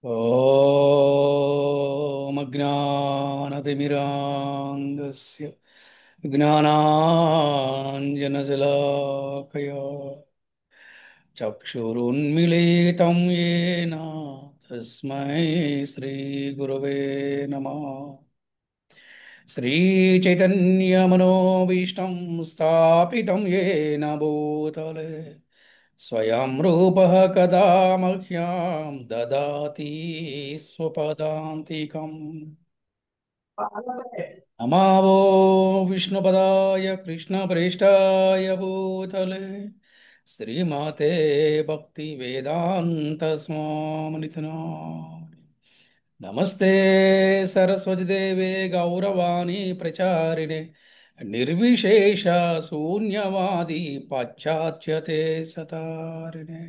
ॐ अज्ञानतिमिरान्धस्य ज्ञानाञ्जनशलाकया चक्षुरुन्मिलितं येन तस्मै श्रीगुरवे नमः। श्रीचैतन्यमनोभीष्टं स्थापितं येन भूतले स्वयं रूपः कदा मह्यं ददाति स्वपदान्तिकम्। नमावो विष्णुपदाय कृष्णप्रेष्ठाय भूतले श्रीमते भक्तिवेदान्तस्वामिनिधनाय नमस्ते सरस्वतीदेवे गौरवाणी प्रचारिणे निर्विशेष शून्यवादी पाश्चात्यते सतारिणे।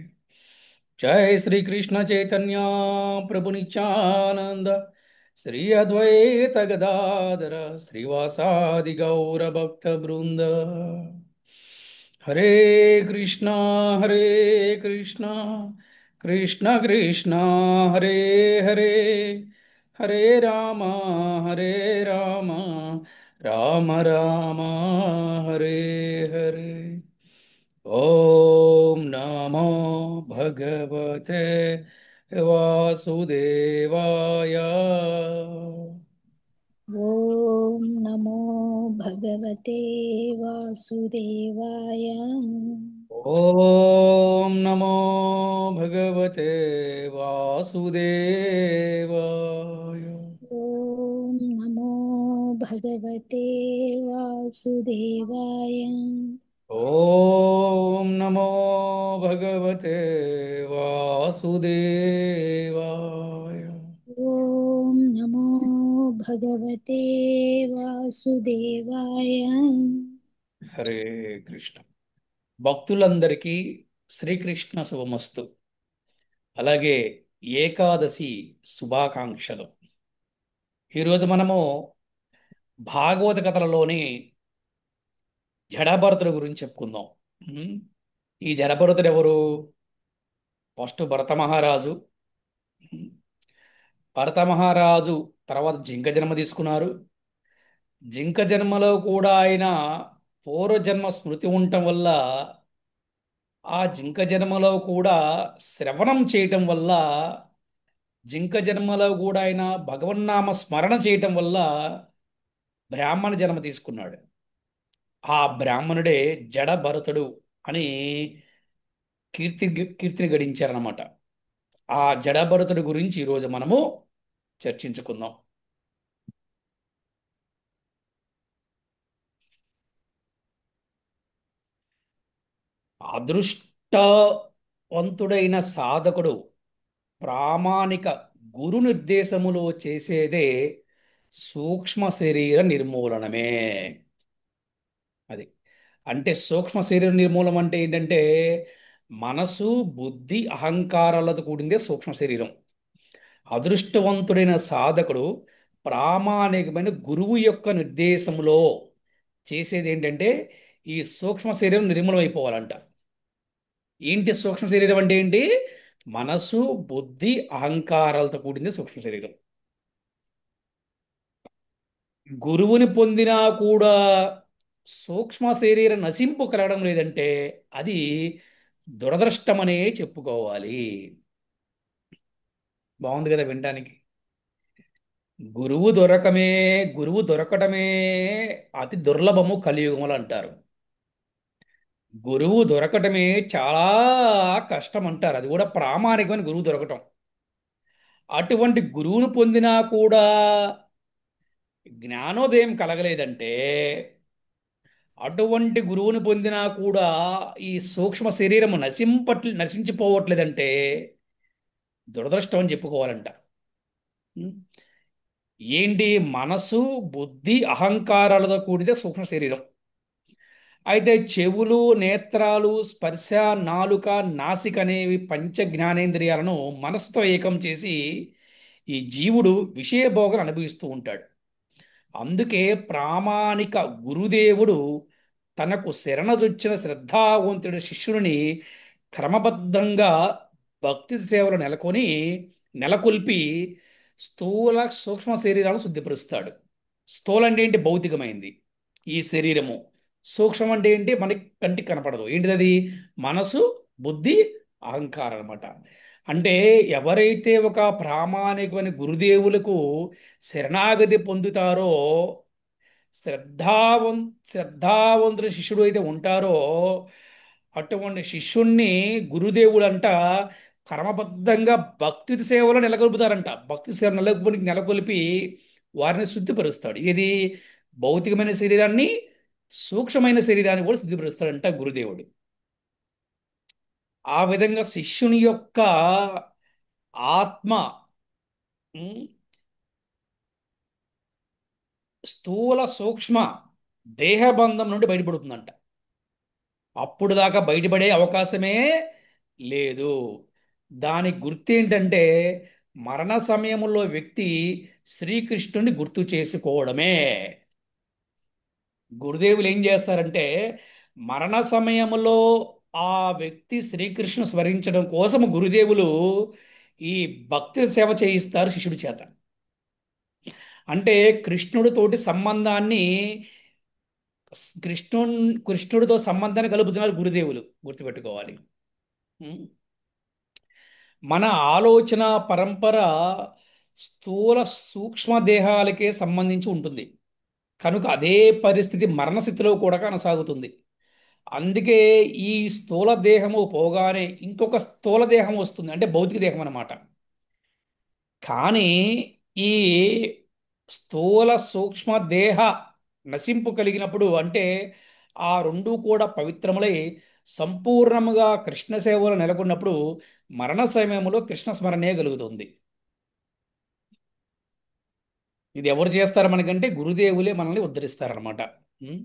जय श्री कृष्ण चैतन्य प्रभु नित्यानंद श्री अद्वैत गदाधर श्रीवासादि गौर भक्त वृंद। हरे कृष्णा कृष्ण कृष्ण हरे हरे हरे हरे राम राम राम हरे हरे। ओम नमो भगवते वासुदेवाय। ॐ नमो भगवते वासुदेवाय। ओम नमो भगवते वासुदेवाय। ॐ नमो भगवते वासुदेवाय। ओम नमो भगवते वासुदेवाय। ॐ नमो भगवते वासुदेवाय। హరే కృష్ణ. భక్తులందరికీ శ్రీకృష్ణ శుభమస్తు. అలాగే ఏకాదశి శుభాకాంక్షలు. ఈరోజు మనము భాగవత కథలలోని జడభరతుడి గురించి చెప్పుకుందాం. ఉమ్, ఈ జడభరతుడు ఎవరు? ఫస్ట్ భరత మహారాజు. ఉమ్, భరత మహారాజు తర్వాత జింక జన్మ తీసుకున్నారు. జింక జన్మలో కూడా ఆయన పూర్వజన్మ స్మృతి ఉండటం వల్ల ఆ జింక జన్మలో కూడా శ్రవణం చేయటం వల్ల జింక జన్మలో కూడా ఆయన భగవన్నామ స్మరణ చేయటం వల్ల బ్రాహ్మణ జన్మ తీసుకున్నాడు. ఆ బ్రాహ్మణుడే జడ భరతుడు అని కీర్తి కీర్తిని గడించారనమాట. ఆ జడ భరతుడి గురించి ఈరోజు మనము చర్చించుకుందాం. అదృష్టవంతుడైన సాధకుడు ప్రామాణిక గురు నిర్దేశములో చేసేదే సూక్ష్మ శరీర నిర్మూలనమే. అది అంటే సూక్ష్మ శరీర నిర్మూలన అంటే ఏంటంటే మనసు బుద్ధి అహంకారాలతో కూడిందే సూక్ష్మ శరీరం. అదృష్టవంతుడైన సాధకుడు ప్రామాణికమైన గురువు యొక్క నిర్దేశంలో చేసేది ఏంటంటే ఈ సూక్ష్మ శరీరం నిర్మూలన అయిపోవాలంట. ఏంటి సూక్ష్మ శరీరం అంటే ఏంటి? మనసు బుద్ధి అహంకారాలతో కూడింది సూక్ష్మ శరీరం. గురువుని పొందినా కూడా సూక్ష్మ శరీర నశింపు కలగడం లేదంటే అది దురదృష్టమనే చెప్పుకోవాలి. బాగుంది కదా వినడానికి. గురువు దొరకమే గురువు దొరకటమే అతి దుర్లభము కలియుగములు అంటారు. గురువు దొరకటమే చాలా కష్టం అంటారు. అది కూడా ప్రామాణికమైన గురువు దొరకటం. అటువంటి గురువును పొందినా కూడా జ్ఞానోదయం కలగలేదంటే అటువంటి గురువుని పొందినా కూడా ఈ సూక్ష్మ శరీరము నశించిపోవట్లేదంటే దురదృష్టం అని చెప్పుకోవాలంట. ఉం? ఏంటి? మనసు బుద్ధి అహంకారాలతో కూడితే సూక్ష్మ శరీరం. అయితే చెవులు నేత్రాలు స్పర్శ నాలుక నాసిక అనేవి పంచ జ్ఞానేంద్రియాలను మనసుతో ఏకం చేసి ఈ జీవుడు విషయభోగం అనుభవిస్తూ ఉంటాడు. అందుకే ప్రామాణిక గురుదేవుడు తనకు శరణజొచ్చిన శ్రద్ధావంతుడి శిష్యుని క్రమబద్ధంగా భక్తి సేవలు నెలకొని నెలకొల్పి స్థూల సూక్ష్మ శరీరాలను శుద్ధిపరుస్తాడు. స్థూలం అంటే ఏంటి? భౌతికమైంది ఈ శరీరము. సూక్ష్మం అంటే ఏంటి? మనకి కంటికి కనపడదు. ఏంటిది అది? మనసు, బుద్ధి, అహంకారం అనమాట. అంటే ఎవరైతే ఒక ప్రామాణికమైన గురుదేవులకు శరణాగతి పొందుతారో, శ్రద్ధావం శ్రద్ధావంతుని శిష్యుడు అయితే ఉంటారో, అటువంటి శిష్యుణ్ణి గురుదేవులంట కర్మబద్ధంగా భక్తి సేవలో నెలకొల్పుతారంట. భక్తి సేవ నెలకొల్పి వారిని శుద్ధిపరుస్తాడు. ఇది భౌతికమైన శరీరాన్ని, సూక్ష్మమైన శరీరాన్ని కూడా శుద్ధిపరుస్తాడంట గురుదేవుడు. ఆ విధంగా శిష్యుని యొక్క ఆత్మ ఉమ్, స్థూల సూక్ష్మ దేహబంధం నుండి బయటపడుతుందంట. అప్పుడు దాకా బయటపడే అవకాశమే లేదు. దానికి గుర్తు ఏంటంటే మరణ సమయంలో వ్యక్తి శ్రీకృష్ణుని గుర్తు చేసుకోవడమే. గురుదేవులు ఏం చేస్తారంటే మరణ సమయంలో ఆ వ్యక్తి శ్రీకృష్ణ స్మరించడం కోసం గురుదేవులు ఈ భక్తి సేవ చేయిస్తారు శిష్యుడి చేత. అంటే కృష్ణుడితోటి సంబంధాన్ని, కృష్ణు కృష్ణుడితో సంబంధాన్ని కలుపుతున్నారు గురుదేవులు, గుర్తుపెట్టుకోవాలి. ఉం? మన ఆలోచన పరంపర స్థూల సూక్ష్మ దేహాలకే సంబంధించి ఉంటుంది. కనుక అదే పరిస్థితి మరణస్థితిలో కూడా కొనసాగుతుంది. అందుకే ఈ స్థూల దేహము పోగానే ఇంకొక స్థూల దేహం వస్తుంది, అంటే భౌతిక దేహం అన్నమాట. కానీ ఈ స్థూల సూక్ష్మ దేహ నశింపు కలిగినప్పుడు, అంటే ఆ రెండు కూడా పవిత్రములై సంపూర్ణముగా కృష్ణ సేవలో నెలకొన్నప్పుడు మరణ సమయంలో కృష్ణ స్మరణే కలుగుతుంది. ఇది ఎవరు చేస్తారు మనకంటే గురుదేవులే మనల్ని ఉద్ధరిస్తారనమాట. ఉం?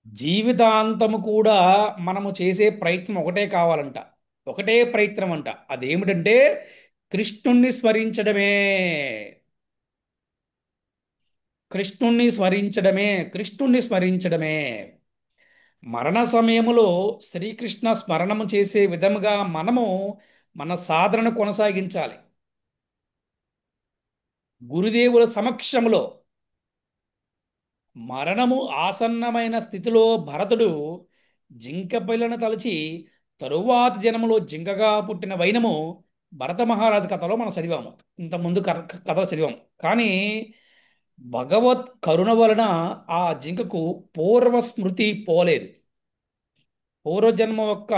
జీవితాంతము కూడా మనము చేసే ప్రయత్నం ఒకటే కావాలంట. ఒకటే ప్రయత్నం అంట. అదేమిటంటే కృష్ణుణ్ణి స్మరించడమే. కృష్ణుణ్ణి స్మరించడమే. కృష్ణుణ్ణి స్మరించడమే. మరణ సమయములో శ్రీకృష్ణ స్మరణము చేసే విధముగా మనము మన సాధనను కొనసాగించాలి. గురుదేవుల సమక్షములో మరణము ఆసన్నమైన స్థితిలో భరతుడు జింక పిల్లను తలచి తరువాత జన్మలో జింకగా పుట్టిన వైనము భరత మహారాజు కథలో మనం చదివాము. ఇంతకుముందు కథలో చదివాము. కానీ భగవత్ కరుణ వలన ఆ జింకకు పూర్వ స్మృతి పోలేదు. పూర్వజన్మ యొక్క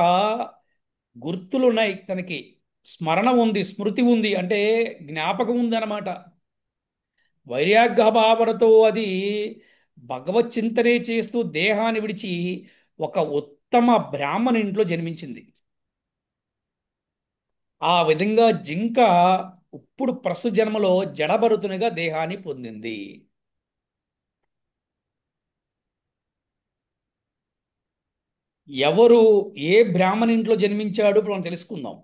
గుర్తులు ఉన్నాయి తనకి. స్మరణ ఉంది, స్మృతి ఉంది, అంటే జ్ఞాపకం ఉంది అన్నమాట. వైరాగ్యభావనతో అది భగవత్ చింతనే చేస్తూ దేహాన్ని విడిచి ఒక ఉత్తమ బ్రాహ్మణ ఇంట్లో జన్మించింది. ఆ విధంగా జింక ఇప్పుడు ప్రస్తుత జన్మలో జడభరతునిగా దేహాన్ని పొందింది. ఎవరు ఏ బ్రాహ్మణ ఇంట్లో జన్మించాడు ఇప్పుడు మనం తెలుసుకుందాం.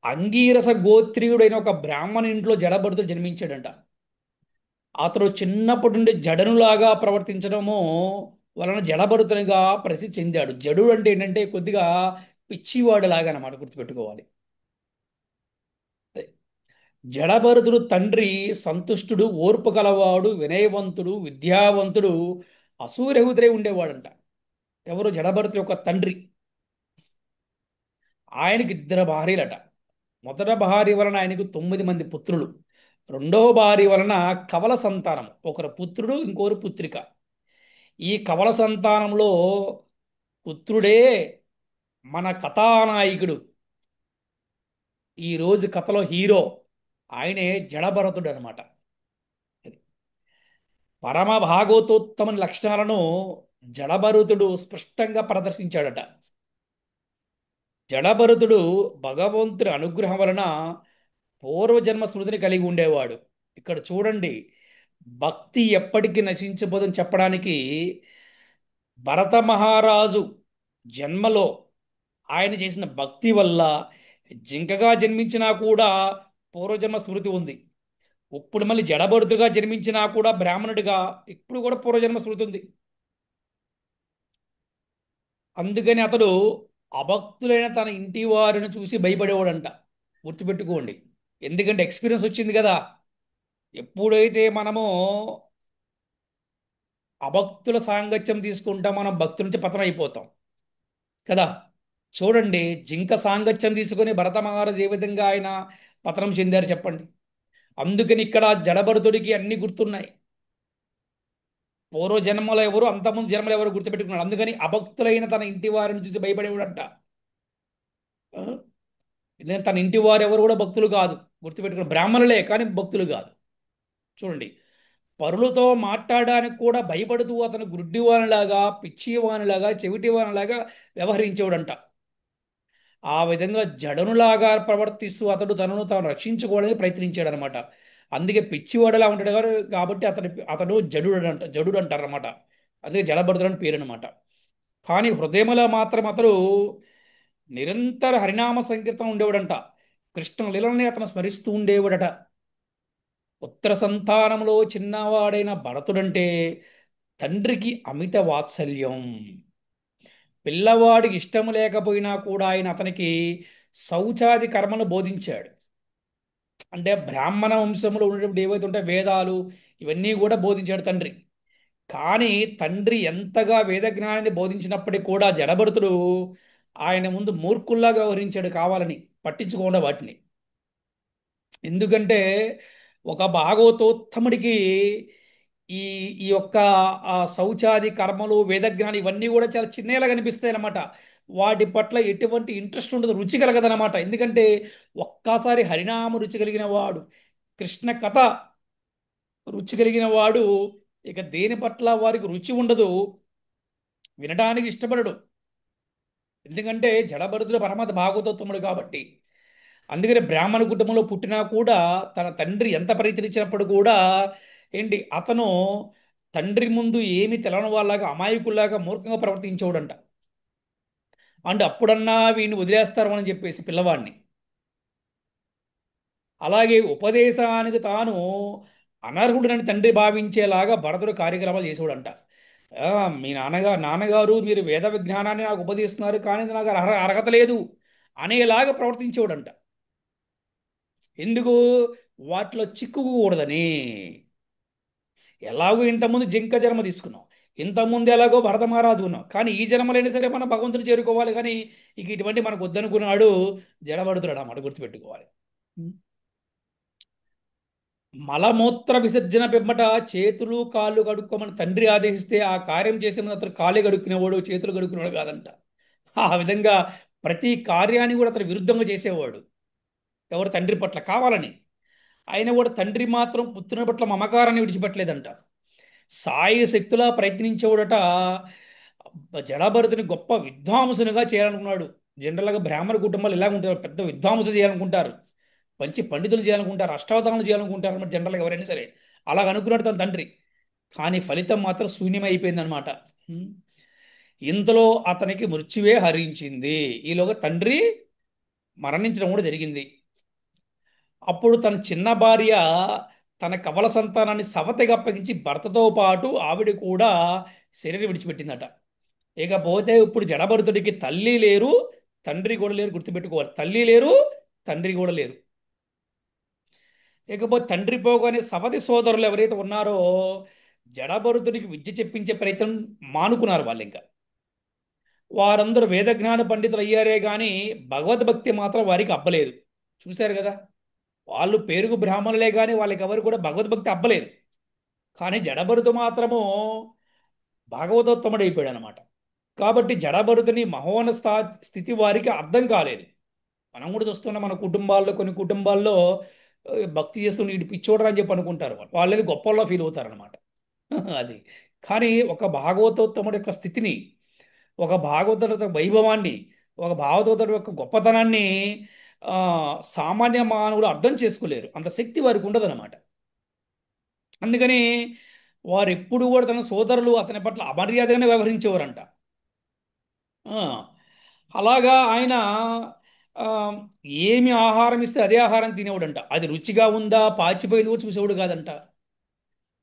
అంగీరస గోత్రీయుడైన ఒక బ్రాహ్మణ ఇంట్లో జడభరతుడు జన్మించాడంట. అతడు చిన్నప్పటి నుండి జడనులాగా ప్రవర్తించడము వలన జడభరతునిగా ప్రసిద్ధి చెందాడు. జడు అంటే ఏంటంటే కొద్దిగా పిచ్చివాడు లాగా అన్నమాట, గుర్తుపెట్టుకోవాలి. జడభరతుడు తండ్రి సంతుష్టుడు, ఓర్పు కలవాడు, వినయవంతుడు, విద్యావంతుడు, అసూరహుతుడై ఉండేవాడంట. ఎవరు? జడభరతుడి యొక్క తండ్రి. ఆయనకి ఇద్దరు భార్యలట. మొదట భార్య వలన ఆయనకు 9 మంది పుత్రులు. రెండవ భార్య వలన కవల సంతానం, ఒకరు పుత్రుడు, ఇంకొకరు పుత్రిక. ఈ కవల సంతానంలో పుత్రుడే మన కథానాయకుడు, ఈ రోజు కథలో హీరో. ఆయనే జడభరతుడు అనమాట. పరమ భాగవతోత్తమ లక్షణాలను జడభరతుడు స్పష్టంగా ప్రదర్శించాడట. జడభరతుడు భగవంతుడి అనుగ్రహం వలన పూర్వజన్మ స్మృతిని కలిగి ఉండేవాడు. ఇక్కడ చూడండి, భక్తి ఎప్పటికీ నశించబోదని చెప్పడానికి భరత మహారాజు జన్మలో ఆయన చేసిన భక్తి వల్ల జింకగా జన్మించినా కూడా పూర్వజన్మ స్మృతి ఉంది. ఇప్పుడు మళ్ళీ జడభరతుడిగా జన్మించినా కూడా బ్రాహ్మణుడిగా ఇప్పుడు కూడా పూర్వజన్మ స్మృతి ఉంది. అందుకని అతడు అభక్తులైన తన ఇంటి వారిని చూసి భయపడేవాడంట. గుర్తుపెట్టుకోండి. ఎందుకంటే ఎక్స్పీరియన్స్ వచ్చింది కదా. ఎప్పుడైతే మనము అభక్తుల సాంగత్యం తీసుకుంటాం, మనం భక్తుల నుంచి పతనం అయిపోతాం కదా. చూడండి, జింక సాంగత్యం తీసుకొని భరత మహారాజు ఏ విధంగా ఆయన పతనం చెందారు చెప్పండి. అందుకని ఇక్కడ జడభరతుడికి అన్ని గుర్తున్నాయి. పూర్వ జన్మలో ఎవరు, అంతకుముందు జన్మలో ఎవరు గుర్తుపెట్టుకున్నాడు. అందుకని అభక్తులైన తన ఇంటి వారిని చూసి భయపడేవాడంట. ఆ? ఎందుకంటే తన ఇంటి వారు ఎవరు కూడా భక్తులు కాదు. గుర్తుపెట్టుకున్న బ్రాహ్మణులే కానీ భక్తులు కాదు. చూడండి, పరులతో మాట్లాడడానికి కూడా భయపడుతూ అతను గుడ్డివానిలాగా, పిచ్చివానిలాగా, చెవిటివానిలాగా వ్యవహరించేవాడంట. ఆ విధంగా జడనులాగా ప్రవర్తిస్తూ అతడు తనను తాను రక్షించుకోవడానికి ప్రయత్నించాడు అనమాట. అందుకే పిచ్చివాడలా ఉంటాడు కాబట్టి అతడు జడుడు అంటారు అనమాట. అదే జడబడుతుడని పేరు అనమాట. కానీ హృదయములో మాత్రం అతడు నిరంతర హరినామ సంకీర్తనం ఉండేవాడంట. కృష్ణ లీలల్ని అతను స్మరిస్తూ ఉండేవాడట. ఉత్తర సంతానంలో చిన్నవాడైన భరతుడంటే తండ్రికి అమిత వాత్సల్యం. పిల్లవాడికి ఇష్టం లేకపోయినా కూడా ఆయన అతనికి శౌచాది కర్మను బోధించాడు. అంటే బ్రాహ్మణ వంశంలో ఉన్నటువంటి ఏవైతే ఉంటాయో వేదాలు, ఇవన్నీ కూడా బోధించాడు తండ్రి. కానీ తండ్రి ఎంతగా వేద జ్ఞానాన్ని బోధించినప్పటికీ కూడా జడభరతుడు ఆయన ముందు మూర్ఖుల్లాగా వ్యవహరించాడు, కావాలని పట్టించుకోకుండా వాటిని. ఎందుకంటే ఒక భాగవతోత్తముడికి ఈ ఈ యొక్క శౌచాది కర్మలు, వేదజ్ఞానం ఇవన్నీ కూడా చాలా చిన్నగా కనిపిస్తాయి అన్నమాట. వాటి పట్ల ఎటువంటి ఇంట్రెస్ట్ ఉండదు, రుచి కలగదనమాట. ఎందుకంటే ఒక్కసారి హరినామ రుచి కలిగిన వాడు, కృష్ణ కథ రుచి కలిగిన వాడు, ఇక దేని పట్ల వారికి రుచి ఉండదు, వినడానికి ఇష్టపడడు. ఎందుకంటే జడభరతుడు పరమత భాగవతోత్తముడు కాబట్టి. అందుకని బ్రాహ్మణ కుటుంబంలో పుట్టినా కూడా తన తండ్రి ఎంత ప్రయత్నించినప్పుడు కూడా ఏంటి అతను తండ్రి ముందు ఏమి తెలవని వాళ్ళగా, అమాయకుల్లాగా, మూర్ఖంగా ప్రవర్తించేవాడంట. అంటే అప్పుడన్నా వీడిని వదిలేస్తారు అని చెప్పేసి పిల్లవాడిని. అలాగే ఉపదేశానికి తాను అనర్హుడని తండ్రి భావించేలాగా భరతుడు కార్యక్రమాలు చేసేవాడంట. ఆ, మీ నాన్నగారు మీరు వేద విజ్ఞానాన్ని నాకు ఉపదేశిస్తున్నారు కానీ ఇది నాకు అర్హత లేదు అనేలాగా ప్రవర్తించేవాడంట. ఎందుకు? వాటిలో చిక్కుకోకూడదని. ఎలాగో ఇంతకుముందు జింక జన్మ తీసుకున్నాం, ఇంతకుముందు ఎలాగో భరత మహారాజు ఉన్నాం, కానీ ఈ జన్మలైనా సరే మనం భగవంతుని చేరుకోవాలి. కానీ ఇక ఇటువంటి మనకు వద్దనుకున్నాడు జడబడుతున్నాడు అన్నమాట, గుర్తుపెట్టుకోవాలి. మలమూత్ర విసర్జన పిమ్మట చేతులు కాళ్ళు కడుక్కోమని తండ్రి ఆదేశిస్తే ఆ కార్యం చేసే ముందు అతను కాళ్ళే కడుక్కునేవాడు, చేతులు కడుక్కునేవాడు కాదంట. ఆ విధంగా ప్రతి కార్యాన్ని కూడా అతను విరుద్ధంగా చేసేవాడు, ఎవరు తండ్రి పట్ల కావాలని. ఆయన కూడా తండ్రి మాత్రం పుత్రుని పట్ల మమకారాన్ని విడిచిపెట్టలేదంట. సాయి శక్తులా ప్రయత్నించేవాడట. జడభరతుని గొప్ప విద్వాంసునిగా చేయాలనుకున్నాడు. జనరల్గా బ్రాహ్మణ కుటుంబాలు ఇలా ఉంటారు, పెద్ద విద్వాంసులు చేయాలనుకుంటారు, మంచి పండితులు చేయాలనుకుంటారు, అష్టావధానాలు చేయాలనుకుంటారు అన్నమాట. జనరల్గా ఎవరైనా సరే అలా అనుకున్నాడు తన తండ్రి. కానీ ఫలితం మాత్రం శూన్యమైపోయింది అనమాట. ఇంతలో అతనికి మృత్యువే హరించింది. ఈలోగా తండ్రి మరణించడం కూడా జరిగింది. అప్పుడు తన చిన్న భార్య తన కవల సంతానాన్ని సవతికి అప్పగించి భర్తతో పాటు ఆవిడ కూడా శరీరం విడిచిపెట్టిందట. ఇకపోతే ఇప్పుడు జడభరతుడికి తల్లి లేరు, తండ్రి కూడా లేరు. గుర్తుపెట్టుకోవాలి, తల్లి లేరు, తండ్రి కూడా లేరు. ఇకపోతే తండ్రి పోగానే సవతి సోదరులు ఎవరైతే ఉన్నారో జడభరతుడికి విద్య చెప్పించే ప్రయత్నం మానుకున్నారు వాళ్ళు. ఇంకా వారందరూ వేదజ్ఞాన పండితులు అయ్యారే కానీ భగవద్భక్తి మాత్రం వారికి అబ్బలేదు. చూశారు కదా, వాళ్ళు పేరుకు బ్రాహ్మణులే కానీ వాళ్ళకి ఎవరు కూడా భగవద్భక్తి అబ్బలేదు. కానీ జడభరతు మాత్రము భాగవతోత్తముడు అయిపోయాడు అనమాట. కాబట్టి జడభరతుని స్థితి వారికి అర్థం కాలేదు. మనం కూడా చూస్తున్నాం మన కుటుంబాల్లో, కొన్ని కుటుంబాల్లో భక్తి చేస్తున్న ఇటు పిచ్చోడరా అని చెప్పి అనుకుంటారు. వాళ్ళేది గొప్పల్లో ఫీల్ అవుతారనమాట. అది. కానీ ఒక భాగవతోత్తముడి యొక్క స్థితిని, ఒక భాగవతుడి యొక్క వైభవాన్ని, ఒక భాగవతుడి యొక్క గొప్పతనాన్ని ఆ, సామాన్య మానవులు అర్థం చేసుకోలేరు. అంత శక్తి వారికి ఉండదన్నమాట. అందుకని వారు ఎప్పుడు కూడా తన సోదరులు అతని పట్ల అమర్యాదగానే వ్యవహరించేవారంట. ఆ, అలాగా ఆయన ఆ, ఏమి ఆహారం ఇస్తే అదే ఆహారం తినేవాడంట. అది రుచిగా ఉందా, పాచిపోయింది కూడా చూసేవాడు కాదంట.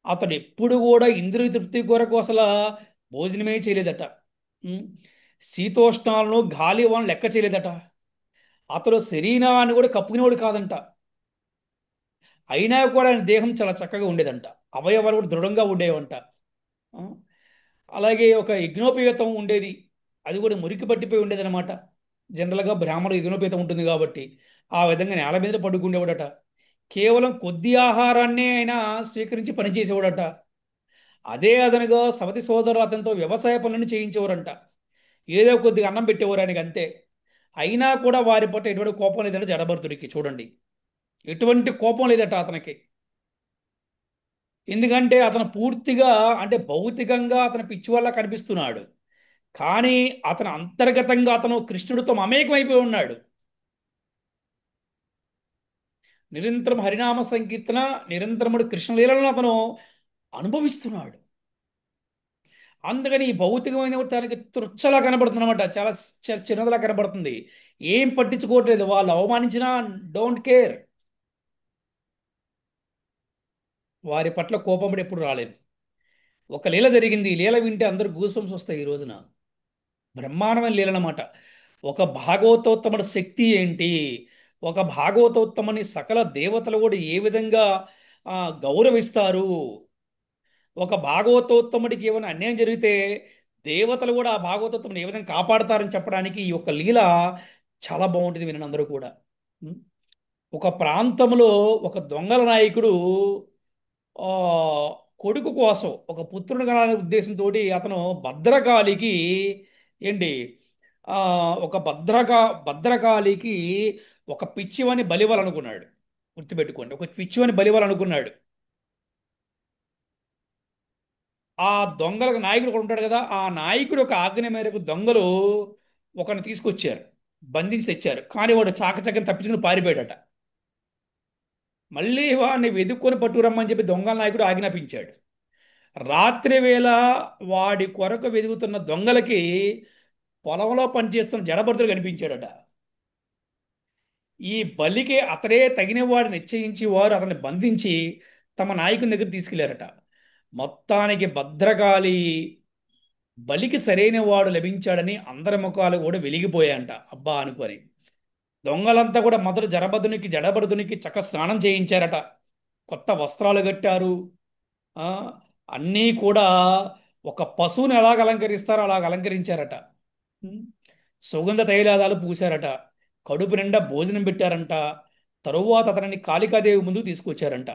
అతడు ఎప్పుడు కూడా ఇంద్రియ తృప్తి కొరకు అసలు భోజనమే చేయలేదట. ఉం. శీతోష్ణాలను గాలి వాళ్ళని లెక్క చేయలేదట. అతడు శరీరాన్ని కూడా కప్పుకునేవాడు కాదంట. అయినా కూడా ఆయన దేహం చాలా చక్కగా ఉండేదంట. అవయవాలు కూడా దృఢంగా ఉండేవంట. ఆ, అలాగే ఒక యజ్ఞోపేతం ఉండేది. అది కూడా మురికి పట్టిపోయి ఉండేదన్నమాట. జనరల్గా బ్రాహ్మణుడు యజ్ఞోపేతం ఉంటుంది కాబట్టి ఆ విధంగా నేల మీద పడుకుండేవాడట. కేవలం కొద్ది ఆహారాన్నే ఆయన స్వీకరించి పనిచేసేవాడట. అదే అదనుగా సవతి సోదరులు అతనితో వ్యవసాయ పనులను చేయించేవారంట. ఏదో కొద్దిగా అన్నం పెట్టేవారు ఆయనకి అంతే. అయినా కూడా వారి పట్ల ఎటువంటి కోపం లేదంట జడభరతుడికి. చూడండి, ఎటువంటి కోపం లేదట అతనికి. ఎందుకంటే అతను పూర్తిగా, అంటే భౌతికంగా అతను పిచ్చి వల్ల కనిపిస్తున్నాడు. కానీ అతను అంతర్గతంగా అతను కృష్ణుడితో మమేకమైపోయి ఉన్నాడు. నిరంతరం హరినామ సంకీర్తన, నిరంతరముడు కృష్ణలీలను అతను అనుభవిస్తున్నాడు. అందుకని ఈ భౌతికమైన తనకి తుచ్చలా కనబడుతుంది అనమాట. చాలా చిన్నదిలా కనబడుతుంది. ఏం పట్టించుకోవట్లేదు. వాళ్ళు అవమానించినా డోంట్ కేర్. వారి పట్ల కోపం ఎప్పుడు రాలేదు. ఒక లీల జరిగింది. ఈ లీల వింటే అందరూ గూసంస్ వస్తాయి ఈ రోజున. బ్రహ్మాండమైన లీల అన్నమాట. ఒక భాగవతోత్తముడి శక్తి ఏంటి, ఒక భాగవతోత్తముని సకల దేవతలు కూడా ఏ విధంగా ఆ, గౌరవిస్తారు, ఒక భాగవతోత్తముడికి ఏమైనా అన్యాయం జరిగితే దేవతలు కూడా ఆ భాగవతోత్తముని ఏ విధంగా కాపాడతారని చెప్పడానికి ఈ యొక్క లీల చాలా బాగుంటుంది. వినండి అందరూ కూడా. ఉం? ఒక ప్రాంతంలో ఒక దొంగల నాయకుడు ఆ కొడుకు కోసం, ఒక పుత్రుని కనాలనే ఉద్దేశంతో అతను భద్రకాళికి ఏంటి ఆ ఒక భద్రకాళికి ఒక పిచ్చివని బలివ్వాలనుకున్నాడు. గుర్తుపెట్టుకోండి, ఒక పిచ్చివని బలివ్వాలనుకున్నాడు. ఆ దొంగలకు నాయకుడు కూడా ఉంటాడు కదా, ఆ నాయకుడు ఒక ఆజ్ఞ మేరకు దొంగలు ఒకరిని తీసుకొచ్చారు, బంధించి తెచ్చారు. కానీ వాడు చాకచక్యం తప్పించుకుని పారిపోయాడట. మళ్ళీ వాడిని వెతుక్కొని పట్టుకురమ్మని చెప్పి దొంగల నాయకుడు ఆజ్ఞాపించాడు. రాత్రి వేళ వాడి కొరకు వెతుకుతున్న దొంగలకి పొలంలో పనిచేస్తున్న జడభద్రుడు కనిపించాడట. ఈ బలికి అతడే తగిన వాడిని నిశ్చయించి వారు అతన్ని బంధించి తమ నాయకుని దగ్గర తీసుకెళ్లారట. మొత్తానికి భద్రకాళి బలికి సరైన వాడు లభించాడని అందరి ముఖాలు కూడా వెలిగిపోయాయంట. అబ్బా అనుకొని దొంగలంతా కూడా మొదట జడభరతునికి చక్క స్నానం చేయించారట. కొత్త వస్త్రాలు కట్టారు. ఆ, అన్నీ కూడా ఒక పశువుని ఎలాగ అలంకరిస్తారో అలాగ అలంకరించారట. ఉం? సుగంధ తైలాదాలు పూశారట. కడుపు నిండా భోజనం పెట్టారంట. తరువాత అతనిని కాళికాదేవి ముందుకు తీసుకొచ్చారంట.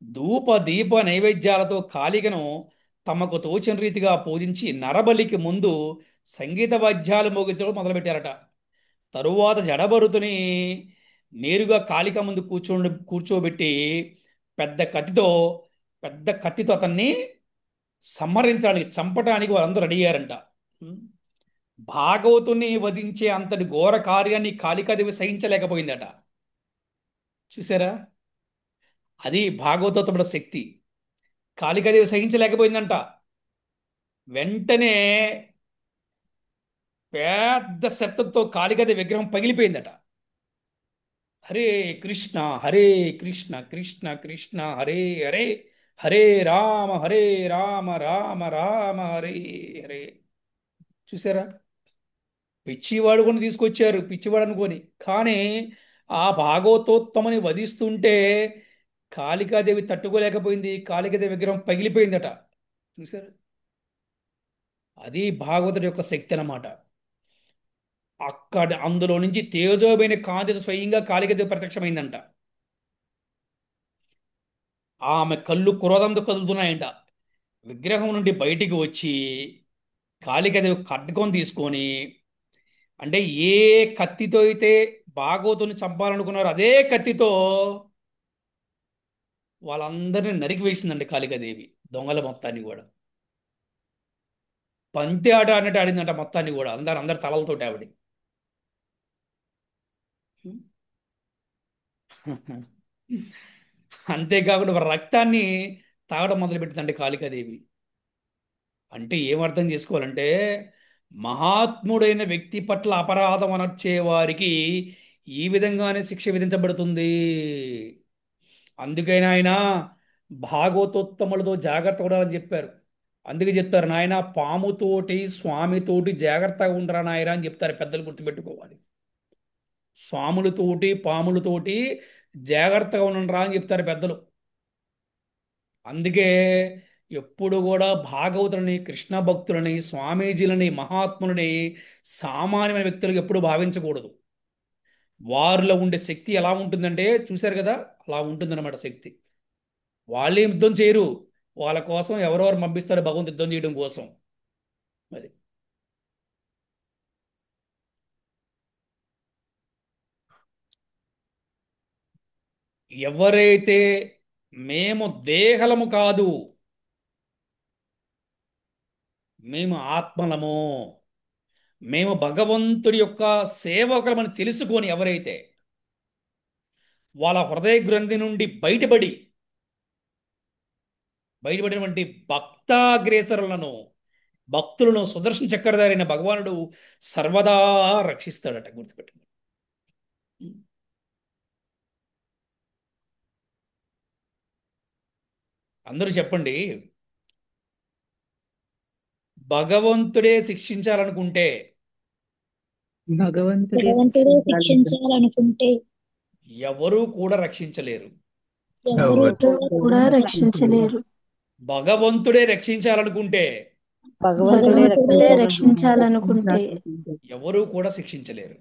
ధూప దీప నైవేద్యాలతో కాళికను తమకు తోచిన రీతిగా పూజించి నరబలికి ముందు సంగీత వాద్యాలు మోగించడం మొదలుపెట్టారట. తరువాత జడభరుతుని నేరుగా కాళిక ముందు కూర్చోబెట్టి పెద్ద కత్తితో పెద్ద కత్తితో అతన్ని సంహరించడానికి, చంపటానికి వాళ్ళందరూ అడిగారంట. ఉం? భాగవతుని వధించే అంతటి ఘోర కార్యాన్ని కాళికాదేవి సహించలేకపోయిందట. చూసారా, అది భాగవతోత్తముడ శక్తి. కాళికాదేవి సహించలేకపోయిందంట. వెంటనే పెద్ద శబ్దంతో కాళికాదేవి విగ్రహం పగిలిపోయిందట. హరే కృష్ణ హరే కృష్ణ కృష్ణ కృష్ణ హరే హరే, హరే హరే రామ రామ రామ హరే హరే. చూసారా, పిచ్చివాడు కొని తీసుకొచ్చారు, పిచ్చివాడు అనుకొని. కానీ ఆ భాగవతోత్తమని వధిస్తుంటే కాళికాదేవి తట్టుకోలేకపోయింది. కాళికాదేవి విగ్రహం పగిలిపోయిందట. చూసారు, అది భాగవతుడి యొక్క శక్తి అన్నమాట. అక్కడ అందులో నుంచి తేజోమైన కాంతితో స్వయంగా కాళికాదేవి ప్రత్యక్షమైందంట. ఆమె కళ్ళు క్రోధంతో కదులుతున్నాయంట. విగ్రహం నుండి బయటికి వచ్చి కాళికాదేవి ఖడ్గం తీసుకొని, అంటే ఏ కత్తితో అయితే భాగవతుని చంపాలనుకున్నారో అదే కత్తితో వాళ్ళందరినీ నరికి వేసిందండి కాళికాదేవి. దొంగల మొత్తాన్ని కూడా పంతి ఆట అన్నట్టు ఆడిందంట. మొత్తాన్ని కూడా అందరు తలలతోటి ఆవిడ. అంతేకాకుండా ఒక రక్తాన్ని తాగడం మొదలుపెట్టిందండి కాళికాదేవి. అంటే ఏం అర్థం చేసుకోవాలంటే, మహాత్ముడైన వ్యక్తి పట్ల అపరాధం అనర్చే వారికి ఈ విధంగానే శిక్ష విధించబడుతుంది. అందుకైనా ఆయన భాగవతోత్తములతో జాగ్రత్త ఉండాలని చెప్పారు. అందుకే చెప్తారు, నాయన పాముతోటి స్వామితోటి జాగ్రత్తగా ఉండరా నాయన అని చెప్తారు. పెద్దలు గుర్తుపెట్టుకోవాలి. స్వాములతోటి పాములతోటి జాగ్రత్తగా ఉండండి రా అని చెప్తారు పెద్దలు. అందుకే ఎప్పుడు కూడా భాగవతులని, కృష్ణ భక్తులని, స్వామీజీలని, మహాత్ములని సామాన్యమైన వ్యక్తులకు ఎప్పుడు భావించకూడదు. వారిలో ఉండే శక్తి ఎలా ఉంటుందంటే చూశారు కదా, అలా ఉంటుందన్నమాట శక్తి. వాళ్ళు ఏం యుద్ధం చేయరు, వాళ్ళ కోసం ఎవరెవరు పంపిస్తారు భగవంతు యుద్ధం చేయడం కోసం. అది ఎవరైతే మేము దేహలము కాదు, మేము ఆత్మలము, మేము భగవంతుడి యొక్క సేవకులమని తెలుసుకొని ఎవరైతే వాళ్ళ హృదయ గ్రంథి నుండి బయటపడినటువంటి భక్తాగ్రేసరులను, భక్తులను సుదర్శన చక్రధారైన భగవానుడు సర్వదా రక్షిస్తాడట, గుర్తుపెట్టుకో. అందరూ చెప్పండి. భగవంతుడే శిక్షించాలనుకుంటే భగవంతుడే భగవంతుడే శిక్షించాలనుకుంటే శిక్షించాలనుకుంటే ఎవరూ కూడా రక్షించలేరు. ఎవరు ఎవరు కూడా కూడా రక్షించలేరు. రక్షించలేరు. భగవంతుడే రక్షించాలనుకుంటే భగవంతుడే భగవంతుడే రక్షించాలనుకుంటే రక్షించాలనుకుంటే ఎవరూ కూడా శిక్షించలేరు.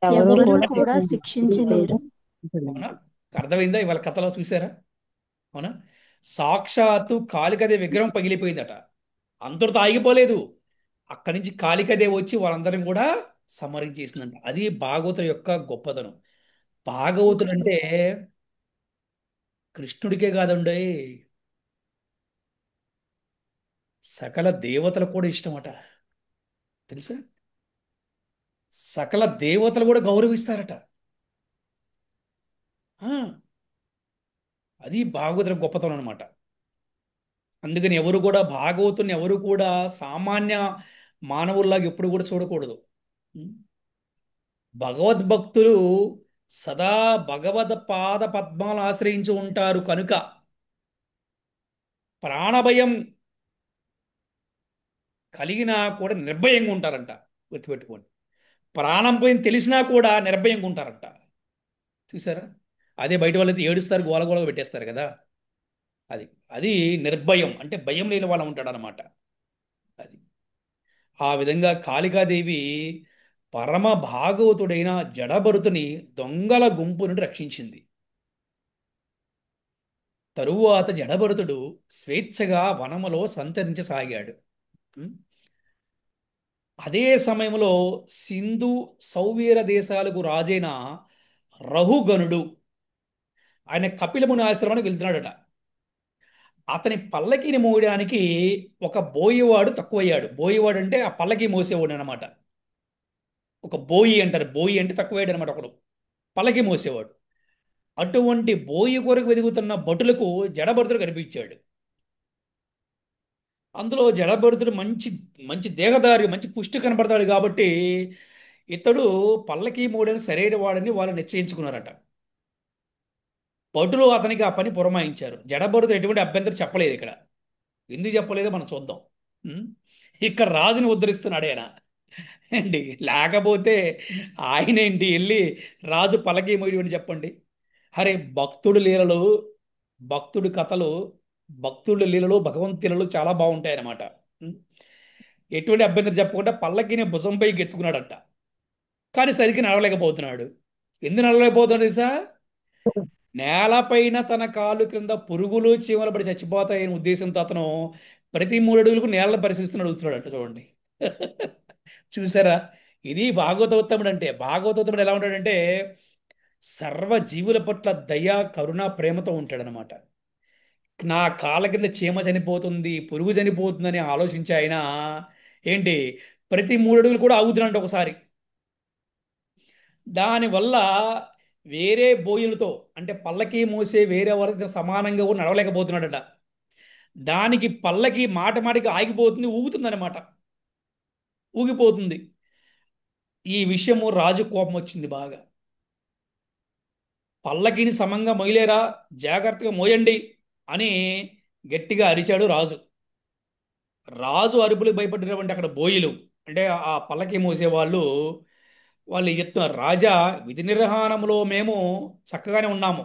ఎవరు ఎవరు కూడా కూడా శిక్షించలేరు. అవునా? అర్థమైందా ఇవాళ కథలో చూసారా? అవునా? సాక్షాత్తు కాళికదే విగ్రహం పగిలిపోయిందట. అంతటితో ఆగిపోలేదు. అక్కడి నుంచి కాళికదే వచ్చి వాళ్ళందరం కూడా సంహరించేసిందంట. అది భాగవతుల యొక్క గొప్పతనం. భాగవతుడు అంటే కృష్ణుడికే కాదండి, సకల దేవతలకు కూడా ఇష్టమట. తెలుసా? సకల దేవతలు కూడా గౌరవిస్తారట. ఆ, అది భాగవతుల గొప్పతనం అనమాట. అందుకని ఎవరు కూడా భాగవతుని ఎవరు కూడా సామాన్య మానవుల్లాగా ఎప్పుడు కూడా చూడకూడదు. ఉం? భగవద్భక్తులు సదా భగవద్ పాద పద్మాలు ఆశ్రయించి ఉంటారు కనుక ప్రాణభయం కలిగినా కూడా నిర్భయంగా ఉంటారంట. గుర్తుపెట్టుకోండి. ప్రాణం పోయింది తెలిసినా కూడా నిర్భయంగా ఉంటారంట. చూసారా? అదే బయట వాళ్ళైతే ఏడుస్తారు, గోలగోలగా పెట్టేస్తారు కదా. అది అది నిర్భయం అంటే భయం లేని వాళ్ళ ఉంటాడు అనమాట. అది ఆ విధంగా కాళికాదేవి పరమ భాగవతుడైన జడభరతుని దొంగల గుంపు నుండి రక్షించింది. తరువాత జడభరతుడు స్వేచ్ఛగా వనములో సంచరించసాగాడు. ఉం? అదే సమయంలో సింధు సౌవీర దేశాలకు రాజైన రహుగణుడు ఆయన కపిలముని ఆశ్రమానికి వెళ్తున్నాడట. అతని పల్లకిని మోయడానికి ఒక బోయివాడు తక్కువయ్యాడు. బోయివాడు అంటే ఆ పల్లకి మోసేవాడు అనమాట. ఒక బోయి అంటారు, బోయి అంటే తక్కువయ్యాడు అనమాట. ఒకడు పల్లకి మోసేవాడు. అటువంటి బోయి కొరకు వెతుకుతున్న భటులకు జడభరతుడు కనిపించాడు. అందులో జడభరతుడు మంచి మంచి దేహదారి, మంచి పుష్టి కనపడతాడు కాబట్టి ఇతడు పల్లకి మోడని సరైన వాడని వాళ్ళు నిశ్చయించుకున్నారట. భటులు అతనికి ఆ పని పురమాయించారు. జడభరతుడు ఎటువంటి అభ్యంతరం చెప్పలేదు ఇక్కడ. ఎందుకు చెప్పలేదో మనం చూద్దాం. ఉం? ఇక్కడ రాజుని ఉద్ధరిస్తున్నాడు ఆయన అండి. లేకపోతే ఆయన ఏంటి వెళ్ళి రాజు పల్లకి మోయడం చెప్పండి. అరే భక్తుడి లీలలు, భక్తుడి కథలు, భక్తుడి లీలలు, భగవంతు లీలలు చాలా బాగుంటాయి అన్నమాట. ఉం? ఎటువంటి అభ్యంతరం చెప్పకుండా పల్లకిని భుజంపై ఎత్తుకున్నాడట. కానీ సరికి నడవలేకపోతున్నాడు. ఎందుకు నడవలేకపోతున్నాడు తెలుసా? నేలపైన తన కాలు కింద పురుగులు చీమలు పడి చచ్చిపోతాయనే ఉద్దేశంతో అతను ప్రతి 3 అడుగులకు నేలను పరిశీలిస్తున్న అడుగుతున్నాడట. చూడండి. చూసారా? ఇది భాగవతోత్తముడు అంటే. భాగవతోత్తముడు ఎలా ఉంటాడంటే సర్వ జీవుల పట్ల దయ, కరుణ, ప్రేమతో ఉంటాడనమాట. నా కాళ్ళ కింద చీమ చనిపోతుంది, పురుగు చనిపోతుందని ఆలోచించి ఆయన ఏంటి ప్రతి 3 అడుగులు కూడా ఆగుతున్నాడు ఒకసారి. దానివల్ల వేరే బోయిలతో అంటే పల్లకి మోసే వేరే వారితో సమానంగా కూడా నడవలేకపోతున్నాడట. దానికి పల్లకి మాట మాటికి ఆగిపోతుంది, ఊగుతుందన్నమాట. ఊగిపోతుంది. ఈ విషయము రాజు కోపం వచ్చింది బాగా. పల్లకిని సమంగా మొయ్యలేరా, జాగ్రత్తగా మోయండి అని గట్టిగా అరిచాడు రాజు. రాజు అరుపులకు భయపడినటువంటి అక్కడ బోయిలు అంటే ఆ పల్లకి మోసేవాళ్ళు వాళ్ళు చెప్తున్నారు, రాజా, విధి నిర్వహణలో మేము చక్కగానే ఉన్నాము,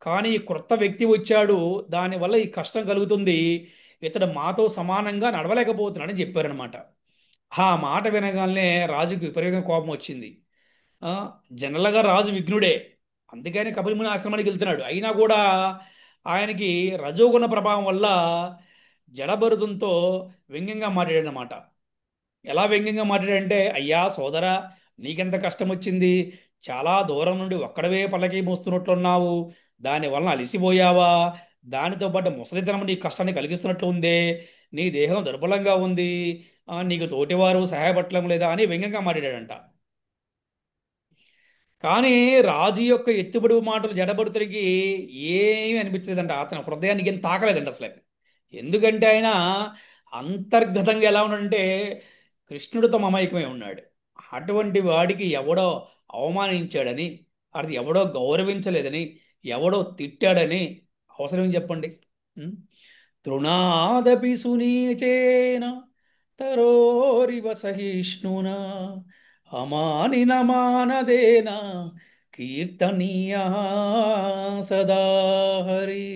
కానీ ఈ క్రొత్త వ్యక్తి వచ్చాడు, దానివల్ల ఈ కష్టం కలుగుతుంది, ఇతడు మాతో సమానంగా నడవలేకపోతున్నాడని చెప్పారనమాట. ఆ మాట వినగానే రాజుకు విపరీతంగా కోపం వచ్చింది. ఆ, జనరల్గా రాజు విఘ్నుడే, అందుకని కపిలముని ఆశ్రమానికి వెళ్తున్నాడు. అయినా కూడా ఆయనకి రజోగుణ ప్రభావం వల్ల జడభరతంతో వ్యంగ్యంగా మాట్లాడాడనమాట. ఎలా వ్యంగ్యంగా మాట్లాడంటే, అయ్యా సోదరా, నీకెంత కష్టం వచ్చింది, చాలా దూరం నుండి ఒక్కడవే పల్లకి మోస్తున్నట్లున్నావు, దాని వలన అలిసిపోయావా, దానితో పాటు ముసలితనం నీ కష్టాన్ని కలిగిస్తున్నట్లు ఉందే, నీ దేహం దుర్బలంగా ఉంది, నీకు తోటివారు సహాయపడటం లేదా అని వ్యంగ్యంగా మాట్లాడాడంట. కానీ రాజు యొక్క ఎత్తుబడి మాటలు జడబడుతుడికి ఏమీ అనిపించలేదంట, అతని హృదయానికి ఏం తాకలేదంట అసలు. ఎందుకంటే ఆయన అంతర్గతంగా ఎలా ఉన్నాడంటే కృష్ణుడితో మమైకమై ఉన్నాడు. అటువంటి వాడికి ఎవడో అవమానించాడని, అది ఎవడో గౌరవించలేదని, ఎవడో తిట్టాడని అవసరం ఏం చెప్పండి? ఉం? తృణాదపి సునీచేన తరోరివ సహిష్ణునా అమానినమానదేన కీర్తనీయ సదా హరి.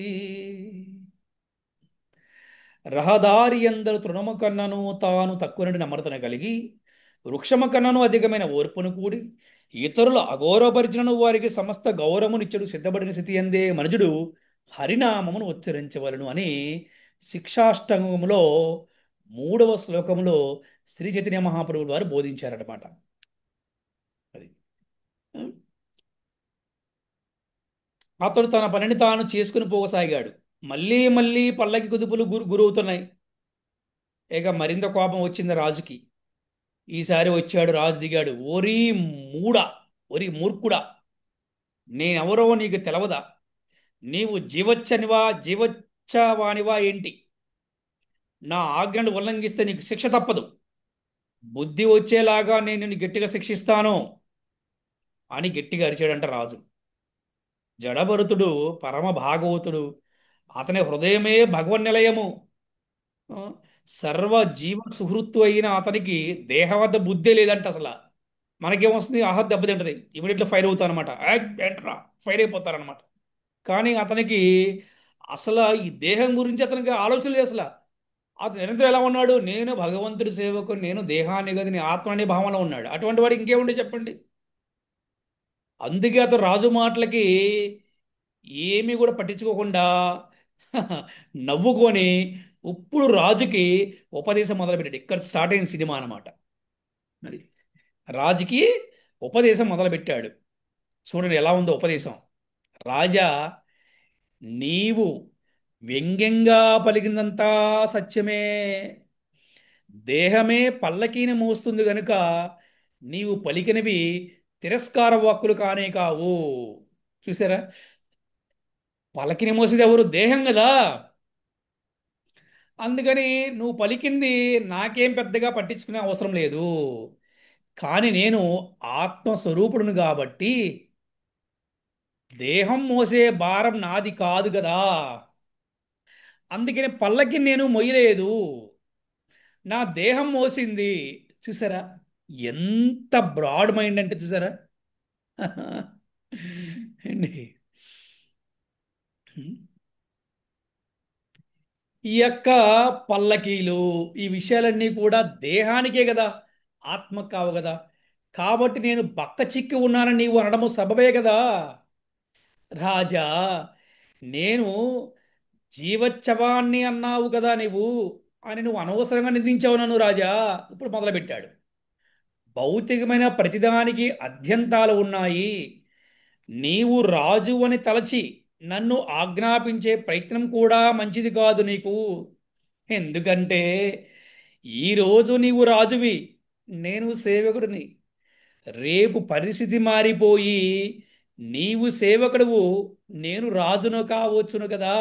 రహదారి అందరు తృణము కన్నను తాను తక్కువనటి నమ్రతను కలిగి, వృక్షము కన్నను అధికమైన ఓర్పును కూడి, ఇతరుల అగౌరవపరిచినను వారికి సమస్త గౌరవమునిచ్చడు సిద్ధపడిన స్థితి అందే మనుజుడు హరినామమును ఉచ్చరించవలను అని శిక్షాష్టంగములో 3వ శ్లోకములో శ్రీ చైతన్య మహాప్రభులు వారు బోధించారన్నమాట. అది అతడు తన పనిని తాను చేసుకుని పోగసాగాడు. మళ్ళీ మళ్ళీ పల్లకి కుదుపులు గురవుతున్నాయి. ఇక మరింత కోపం వచ్చింది రాజుకి. ఈసారి వచ్చాడు, రాజు దిగాడు. ఓరి మూడ, ఓరి మూర్ఖుడా, నేనెవరో నీకు తెలవదా? నీవు జీవచ్చవానివా ఏంటి? నా ఆజ్ఞలు ఉల్లంఘిస్తే నీకు శిక్ష తప్పదు. బుద్ధి వచ్చేలాగా నేను నిన్ను గట్టిగా శిక్షిస్తాను అని గట్టిగా అరిచాడంట రాజు. జడభరతుడు పరమ భాగవతుడు, అతని హృదయమే భగవన్ నిలయము. ఆ, సర్వ జీవ సుహృత్తు అయిన అతనికి దేహవద్ద బుద్ధే లేదంట అసలు. మనకేమొస్తుంది, ఆహా దెబ్బతింటది, ఇమీడియట్లీ ఫైర్ అవుతారనమాట, ఏంట్రా ఫైర్ అయిపోతారనమాట. కానీ అతనికి అసలు ఈ దేహం గురించి అతనికి ఆలోచన లేదు అసలు. అతను నిరంతరం ఎలా ఉన్నాడు, నేను భగవంతుడి సేవకు, నేను దేహాన్ని గది, నీ ఆత్మ అనే భావనలో ఉన్నాడు. అటువంటి వాడికి ఇంకేముండే చెప్పండి. అందుకే అతను రాజు మాటలకి ఏమీ కూడా పట్టించుకోకుండా నవ్వుకొని ఇప్పుడు రాజుకి ఉపదేశం మొదలుపెట్టాడు. ఇక్కడ స్టార్ట్ అయిన సినిమా అన్నమాట. అది రాజుకి ఉపదేశం మొదలుపెట్టాడు. చూడండి ఎలా ఉందో ఉపదేశం. రాజా, నీవు వ్యంగ్యంగా పలికినంతా సత్యమే. దేహమే పల్లకీని మోస్తుంది గనుక నీవు పలికినవి తిరస్కార వాక్కులు కానే కావు. చూసారా, పల్లకిని మోసేది ఎవరు? దేహం కదా. అందుకని నువ్వు పలికింది నాకేం పెద్దగా పట్టించుకునే అవసరం లేదు. కానీ నేను ఆత్మస్వరూపుడును కాబట్టి దేహం మోసే భారం నాది కాదు కదా. అందుకని పల్లకి నేను మొయ్యలేదు, నా దేహం మోసింది. చూసారా, ఎంత బ్రాడ్ మైండ్ అంటే, చూసారా అండి. ఈ యొక్క పల్లకీలు, ఈ విషయాలన్నీ కూడా దేహానికే కదా, ఆత్మ కావు కదా. కాబట్టి నేను బక్క చిక్కి ఉన్నానని నీవు అనడము సబబే కదా. రాజా, నేను జీవచ్చవాన్ని అన్నావు కదా నీవు అని నువ్వు అనవసరంగా నిందించావు నన్ను రాజా. ఇప్పుడు మొదలుపెట్టాడు. భౌతికమైన ప్రతిదానికి అద్యంతాలు ఉన్నాయి. నీవు రాజు అని తలచి నన్ను ఆజ్ఞాపించే ప్రయత్నం కూడా మంచిది కాదు నీకు. ఎందుకంటే ఈరోజు నీవు రాజువి, నేను సేవకుడిని. రేపు పరిస్థితి మారిపోయి నీవు సేవకుడువు, నేను రాజును కావచ్చును కదా.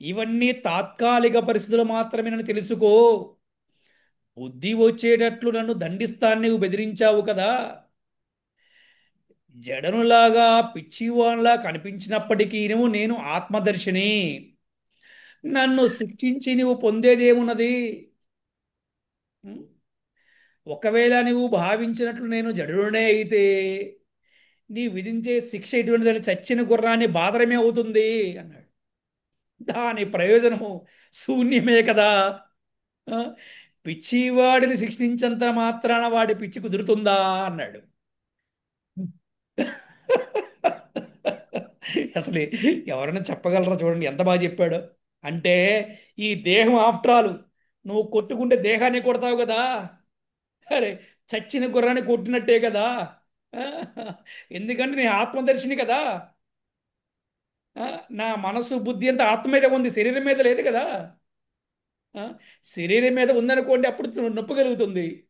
ఇవన్నీ తాత్కాలిక పరిస్థితులు మాత్రమే నన్ను తెలుసుకో. బుద్ధి వచ్చేటట్లు నన్ను దండిస్తాను నీవు బెదిరించావు కదా. జడనులాగా పిచ్చివాన్లా కనిపించినప్పటికీ నేను ఆత్మదర్శిని. నన్ను శిక్షించి నువ్వు పొందేదేమున్నది? ఉం? ఒకవేళ నువ్వు భావించినట్లు నేను జడునే అయితే నీ విధించే శిక్ష ఎటువంటిదని చచ్చిన గుర్రాన్ని బాధరమే అవుతుంది అన్నాడు. దాని ప్రయోజనము శూన్యమే కదా. ఆ? పిచ్చివాడిని శిక్షించంత మాత్రాన వాడి పిచ్చి కుదురుతుందా అన్నాడు. అసలు ఎవరైనా చెప్పగలరా చూడండి ఎంత బాగా చెప్పాడు. అంటే ఈ దేహం ఆఫ్టర్ ఆల్ నువ్వు కొట్టుకుంటే దేహాన్ని కొడతావు కదా. అరే చచ్చిన గుర్రాన్ని కొట్టినట్టే కదా. ఆ? ఎందుకంటే నీ ఆత్మదర్శిని కదా. ఆ? నా మనసు బుద్ధి అంతా ఆత్మ మీద ఉంది, శరీరం మీద లేదు కదా. ఆ? శరీరం మీద ఉందనుకోండి అప్పుడు నొప్పి కలుగుతుంది.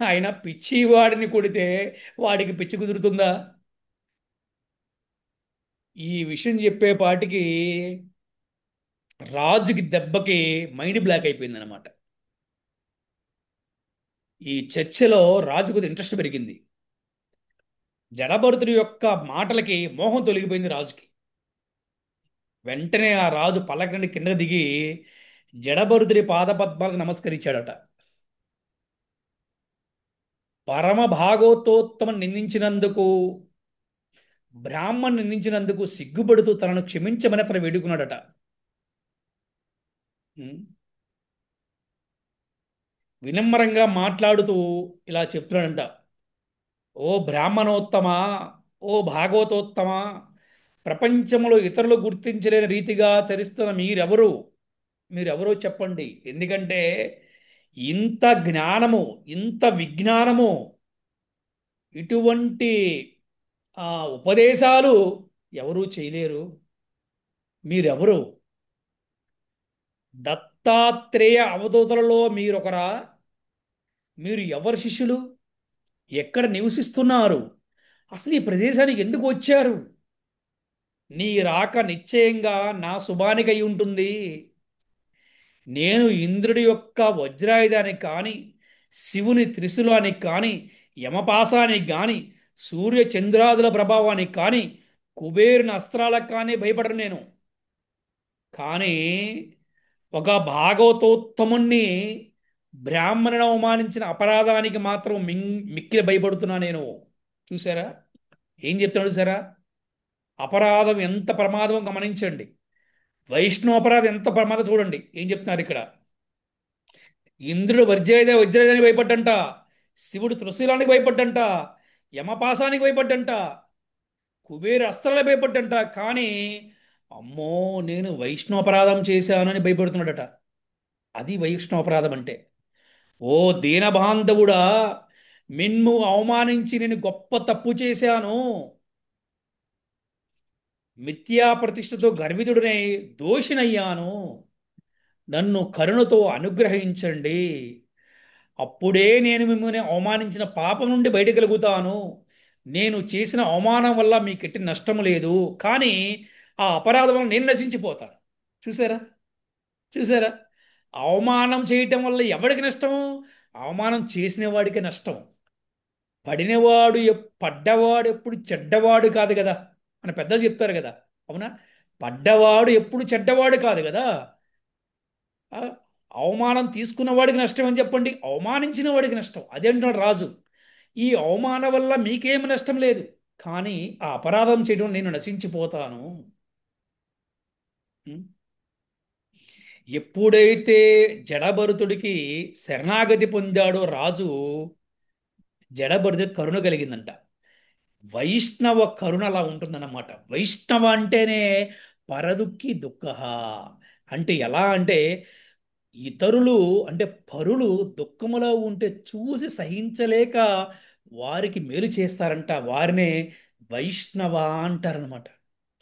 ఆయన పిచ్చి వాడిని కొడితే వాడికి పిచ్చి కుదురుతుందా. ఈ విషయం చెప్పేపాటికి రాజుకి దెబ్బకి మైండ్ బ్లాక్ అయిపోయింది అనమాట. ఈ చర్చలో రాజుకు ఇంట్రెస్ట్ పెరిగింది. జడభరతుడి యొక్క మాటలకి మోహం తొలగిపోయింది రాజుకి. వెంటనే ఆ రాజు పల్లకి నుండి కింద దిగి జడభరతుడి పాదపద్మాలకు నమస్కరించాడట. పరమ భాగవతోత్తమని నిందించినందుకు, బ్రాహ్మణ్ నిందించినందుకు సిగ్గుపడుతూ తనను క్షమించమని అతను వేడుకున్నాడట. ఉం? వినమ్రంగా మాట్లాడుతూ ఇలా చెప్తున్నాడంట. ఓ బ్రాహ్మణోత్తమా, ఓ భాగవతోత్తమా, ప్రపంచంలో ఇతరులు గుర్తించలేని రీతిగా చరిస్తున్న మీరెవరో చెప్పండి. ఎందుకంటే ఇంత జ్ఞానము, ఇంత విజ్ఞానము, ఇటువంటి ఉపదేశాలు ఎవరూ చేయలేరు. మీరెవరు? దత్తాత్రేయ అవధూతలలో మీరొకరా? మీరు ఎవరి శిష్యులు? ఎక్కడ నివసిస్తున్నారు? అసలు ఈ ప్రదేశానికి ఎందుకు వచ్చారు? నీ రాక నిశ్చయంగా నా శుభానికి అయి ఉంటుంది. నేను ఇంద్రుడి యొక్క వజ్రాయుధానికి కానీ, శివుని త్రిశూలానికి కానీ, యమపాసానికి కానీ, సూర్య చంద్రాదుల ప్రభావానికి కానీ, కుబేరుని అస్త్రాలకు కానీ భయపడను నేను. కానీ ఒక భాగవతోత్తముణ్ణి బ్రాహ్మణుని అవమానించిన అపరాధానికి మాత్రం మిక్కిలి భయపడుతున్నా నేను. చూసారా ఏం చెప్తాడు చూసారా? అపరాధం ఎంత ప్రమాదం గమనించండి. వైష్ణవ అపరాధం ఎంత ప్రమాదం చూడండి ఏం చెప్తున్నారు ఇక్కడ. ఇంద్రుడు వజ్రాయుధానికి భయపడ్డంట, శివుడు త్రిశూలానికి భయపడ్డంట, యమపాసానికి భయపడ్డంట, కుబేరు అస్త్రాలకు భయపడ్డంట. కానీ అమ్మో నేను వైష్ణవ అపరాధం చేశానని భయపడుతున్నాడట. అది వైష్ణవ అపరాధం అంటే. ఓ దీనబాంధవుడా, మిన్ను అవమానించి నేను గొప్ప తప్పు చేశాను, మిథ్యా ప్రతిష్టతో గర్వితుడినై దోషినయ్యాను, నన్ను కరుణతో అనుగ్రహించండి. అప్పుడే నేను మిమ్మల్ని అవమానించిన పాపం నుండి బయటగలుగుతాను. నేను చేసిన అవమానం వల్ల మీకు ఎట్టి నష్టం లేదు, కానీ ఆ అపరాధం వల్ల నేను నశించిపోతాను. చూసారా చూసారా అవమానం చేయటం వల్ల ఎవడికి నష్టం? అవమానం చేసిన వాడికి నష్టం. పడ్డవాడు ఎప్పుడు చెడ్డవాడు కాదు కదా అని పెద్దలు చెప్తారు కదా. అవునా? పడ్డవాడు ఎప్పుడు చెడ్డవాడు కాదు కదా. ఆ, అవమానం తీసుకున్న వాడికి నష్టం అని చెప్పండి, అవమానించిన వాడికి నష్టం. అదేంటాడు రాజు. ఈ అవమానం వల్ల మీకేమి నష్టం లేదు, కానీ ఆ అపరాధం చేయడం నేను నశించిపోతాను. ఉం? ఎప్పుడైతే జడభరతుడికి శరణాగతి పొందాడో రాజు, జడభరతుడికి కరుణ కలిగిందంట. వైష్ణవ కరుణ అలా ఉంటుందన్నమాట. వైష్ణవ అంటేనే పరదుఃఖి దుఃఖ. అంటే ఎలా అంటే ఇతరులు, అంటే పరులు దుఃఖములో ఉంటే చూసి సహించలేక వారికి మేలు చేస్తారంట. వారినే వైష్ణవ అంటారనమాట.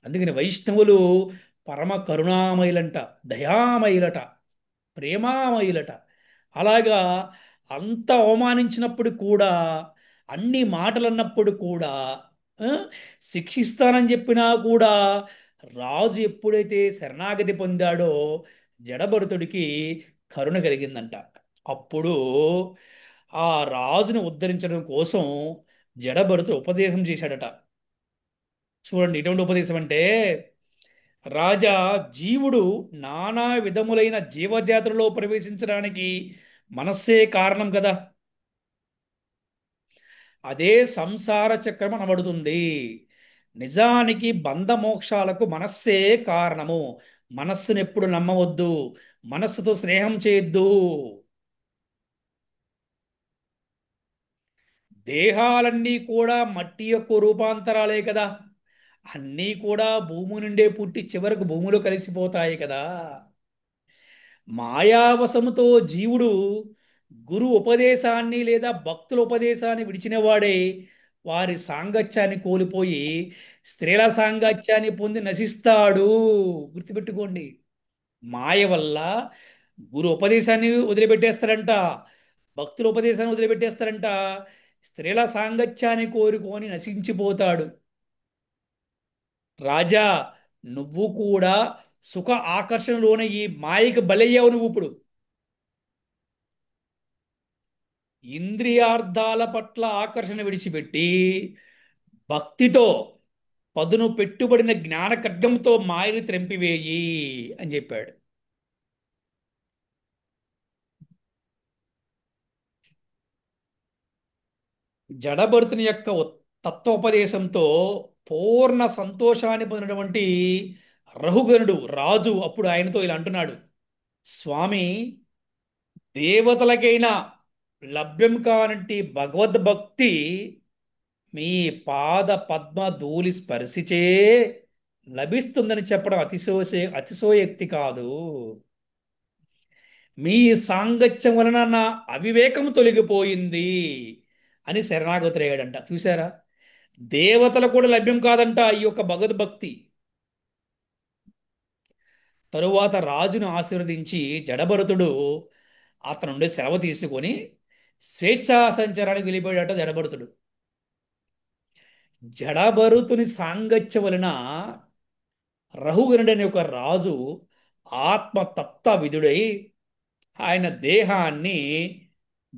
అందుకని వైష్ణవులు పరమ కరుణామయులంట, దయామయులట, ప్రేమామయులట. అలాగా అంత అవమానించినప్పుడు కూడా, అన్ని మాటలు అన్నప్పుడు కూడా, ఆ, శిక్షిస్తానని చెప్పినా కూడా రాజు ఎప్పుడైతే శరణాగతి పొందాడో జడభరతుడికి కరుణ కలిగిందంట. అప్పుడు ఆ రాజును ఉద్ధరించడం కోసం జడభరతుడు ఉపదేశం చేశాడట. చూడండి ఎటువంటి ఉపదేశం అంటే, రాజా, జీవుడు నానా విధములైన జీవజాతులలో ప్రవేశించడానికి మనస్సే కారణం కదా. అదే సంసార చక్రం అనబడుతుంది. నిజానికి బంధమోక్షాలకు మనస్సే కారణము. మనస్సును ఎప్పుడు నమ్మవద్దు, మనస్సుతో స్నేహం చేయొద్దు. దేహాలన్నీ కూడా మట్టి యొక్క రూపాంతరాలే కదా, అన్నీ కూడా భూమి నుండే పుట్టి చివరకు భూమిలో కలిసిపోతాయి కదా. మాయావశముతో జీవుడు గురు ఉపదేశాన్ని లేదా భక్తుల ఉపదేశాన్ని విడిచిన వాడే వారి సాంగత్యాన్ని కోల్పోయి స్త్రీల సాంగత్యాన్ని పొంది నశిస్తాడు. గుర్తుపెట్టుకోండి. మాయ వల్ల గురు ఉపదేశాన్ని వదిలిపెట్టేస్తారంట, భక్తుల ఉపదేశాన్ని వదిలిపెట్టేస్తారంట, స్త్రీల సాంగత్యాన్ని కోరుకొని నశించిపోతాడు. రాజా, నువ్వు కూడా సుఖ ఆకర్షణలోనే ఈ మాయకి బలయ్యావు. నువ్వు ఇప్పుడు ఇంద్రియార్థాల పట్ల ఆకర్షణ విడిచిపెట్టి భక్తితో పదును పెట్టుబడిన జ్ఞాన ఖడ్గంతో మాయని త్రెంపివేయి అని చెప్పాడు. జడభరతుని యొక్క తత్వోపదేశంతో పూర్ణ సంతోషాన్ని పొందినటువంటి రహుగణుడు రాజు అప్పుడు ఆయనతో ఇలా అంటున్నాడు: స్వామి, దేవతలకైనా లభ్యం కానంటి భగవద్భక్తి మీ పాద పద్మ ధూళి స్పర్శిచే లభిస్తుందని చెప్పడం అతిశయోక్తి కాదు. మీ సాంగత్యం వలన నా అవివేకం తొలగిపోయింది అని శరణాగతులయ్యాడంట. చూసారా, దేవతలు కూడా లభ్యం కాదంట ఈ యొక్క భగవద్భక్తి. తరువాత రాజును ఆశీర్వదించి జడభరతుడు అతని నుండి సెలవు తీసుకొని స్వేచ్ఛా సంచారానికి వెళ్ళిపోయాడట జడభరతుడు. జడభరతుని సాంగత్యం వలన రహుగణుడనే ఒక రాజు ఆత్మతత్వ విధుడై ఆయన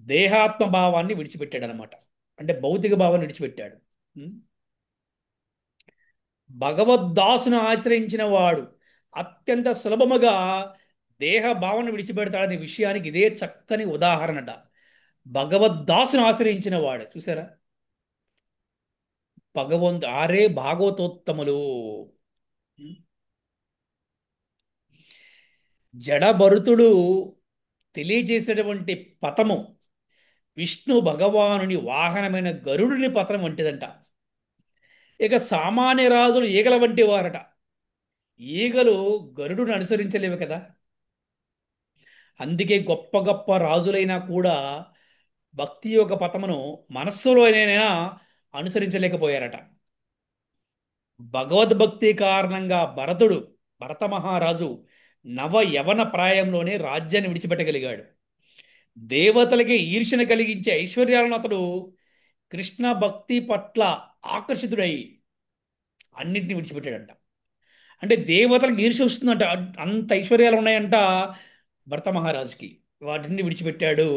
దేహాత్మ భావాన్ని విడిచిపెట్టాడు అనమాట. అంటే భౌతిక భావాన్ని విడిచిపెట్టాడు. ఉం? భగవద్దాసును ఆచరించిన వాడు అత్యంత సులభముగా దేహ భావన విడిచిపెడతాడనే విషయానికి ఇదే చక్కని ఉదాహరణట. భగవద్దాసును ఆశ్రయించిన వాడు చూసారా, ఆరే భాగవతోత్తములు. జడభరుతుడు తెలియజేసినటువంటి పతము విష్ణు భగవానుని వాహనమైన గరుడుని పతనం వంటిదంట. ఇక సామాన్య రాజులు ఈగల వంటి వారట. ఈగలు గరుడును అనుసరించలేవు కదా. అందుకే గొప్ప గొప్ప రాజులైనా కూడా భక్తి యొక్క పతమును మనస్సులోనైనా అనుసరించలేకపోయారట. భగవద్భక్తి కారణంగా భరత మహారాజు నవ యవన ప్రాయంలోనే రాజ్యాన్ని విడిచిపెట్టగలిగాడు. దేవతలకి ఈర్ష్యను కలిగించే ఐశ్వర్యాలను అతడు కృష్ణ భక్తి పట్ల ఆకర్షితుడై అన్నింటినీ విడిచిపెట్టాడంట. అంటే దేవతలకు ఈర్ష్య వస్తుందంట, అంత ఐశ్వర్యాలు ఉన్నాయంట భరత మహారాజుకి. వాటిని విడిచిపెట్టాడు,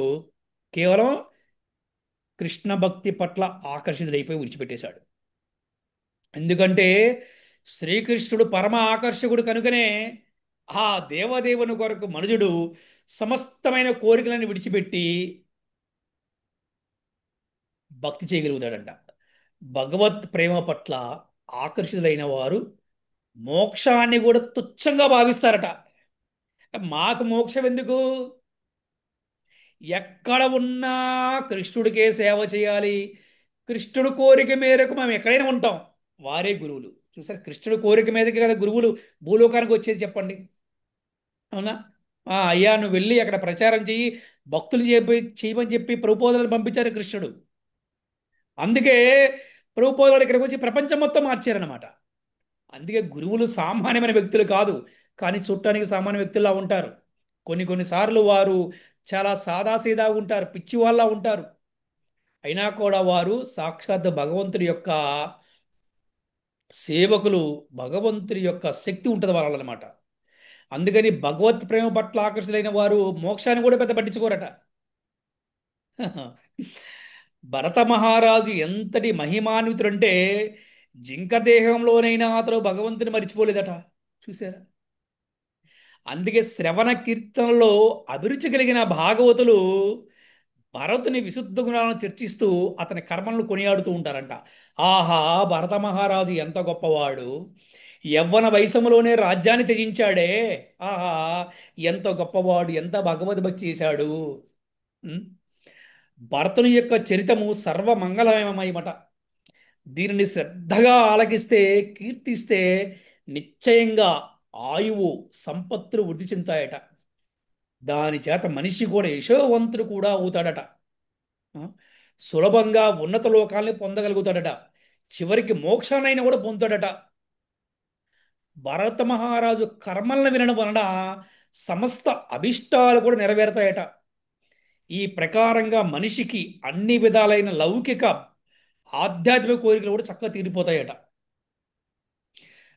కేవలం కృష్ణ భక్తి పట్ల ఆకర్షితుడైపోయి విడిచిపెట్టేశాడు. ఎందుకంటే శ్రీకృష్ణుడు పరమ ఆకర్షకుడు కనుకనే ఆ దేవదేవుని కొరకు మనుజుడు సమస్తమైన కోరికలను విడిచిపెట్టి భక్తి చేయగలుగుతాడంట. భగవత్ ప్రేమ పట్ల ఆకర్షితులైన వారు మోక్షాన్ని కూడా తుచ్చంగా భావిస్తారట. మాకు మోక్షం ఎందుకు, ఎక్కడ ఉన్నా కృష్ణుడికే సేవ చేయాలి, కృష్ణుడు కోరిక మేరకు మేము ఎక్కడైనా ఉంటాం, వారే గురువులు. చూసారు, కృష్ణుడు కోరిక మీదకి కదా గురువులు భూలోకానికి వచ్చేది, చెప్పండి. అవునా? అయ్యా నువ్వు వెళ్ళి అక్కడ ప్రచారం చెయ్యి, భక్తులు చేయమని చెప్పి ప్రభుపాదులను పంపించారు కృష్ణుడు. అందుకే ప్రభుపాదులు ఇక్కడికి వచ్చి ప్రపంచం మొత్తం మార్చారనమాట. అందుకే గురువులు సామాన్యమైన వ్యక్తులు కాదు, కానీ చూడటానికి సామాన్య వ్యక్తుల్లా ఉంటారు. కొన్నిసార్లు వారు చాలా సాదాసీదా ఉంటారు, పిచ్చి వాళ్ళ ఉంటారు. అయినా కూడా వారు సాక్షాత్ భగవంతుడి యొక్క సేవకులు, భగవంతుడి యొక్క శక్తి ఉంటుంది వాళ్ళనమాట. అందుకని భగవత్ ప్రేమ పట్ల ఆకర్షితులైన వారు మోక్షాన్ని కూడా పెద్ద పట్టించుకోరట. భరత మహారాజు ఎంతటి మహిమాన్వితుడంటే జింక దేహంలోనైనా అతడు భగవంతుని మరిచిపోలేదట. చూసారా, అందుకే శ్రవణ కీర్తనలో అభిరుచి కలిగిన భాగవతులు భరతుని విశుద్ధ గుణాలను చర్చిస్తూ అతని కర్మలను కొనియాడుతూ ఉంటారంట. ఆహా, భరత మహారాజు ఎంత గొప్పవాడు! యవ్వన వయసములోనే రాజ్యాన్ని త్యజించాడే! ఆహా, ఎంత గొప్పవాడు! ఎంత భగవద్భక్తి చేశాడు! ఉం? భరతుని యొక్క చరితము సర్వమంగళమయమట. దీనిని శ్రద్ధగా ఆలకిస్తే, కీర్తిస్తే నిశ్చయంగా ఆయువు, సంపత్తులు వృద్ధి చెందుతాయట. దాని చేత మనిషి కూడా యశోవంతుడు కూడా అవుతాడట. ఆ? సులభంగా ఉన్నత లోకాల్ని పొందగలుగుతాడట. చివరికి మోక్షాన్నైనా కూడా పొందుతాడట. భరత మహారాజు కర్మలను వినడం వలన సమస్త అభిష్టాలు కూడా నెరవేరుతాయట. ఈ ప్రకారంగా మనిషికి అన్ని విధాలైన లౌకిక ఆధ్యాత్మిక కోరికలు కూడా చక్కగా తీరిపోతాయట.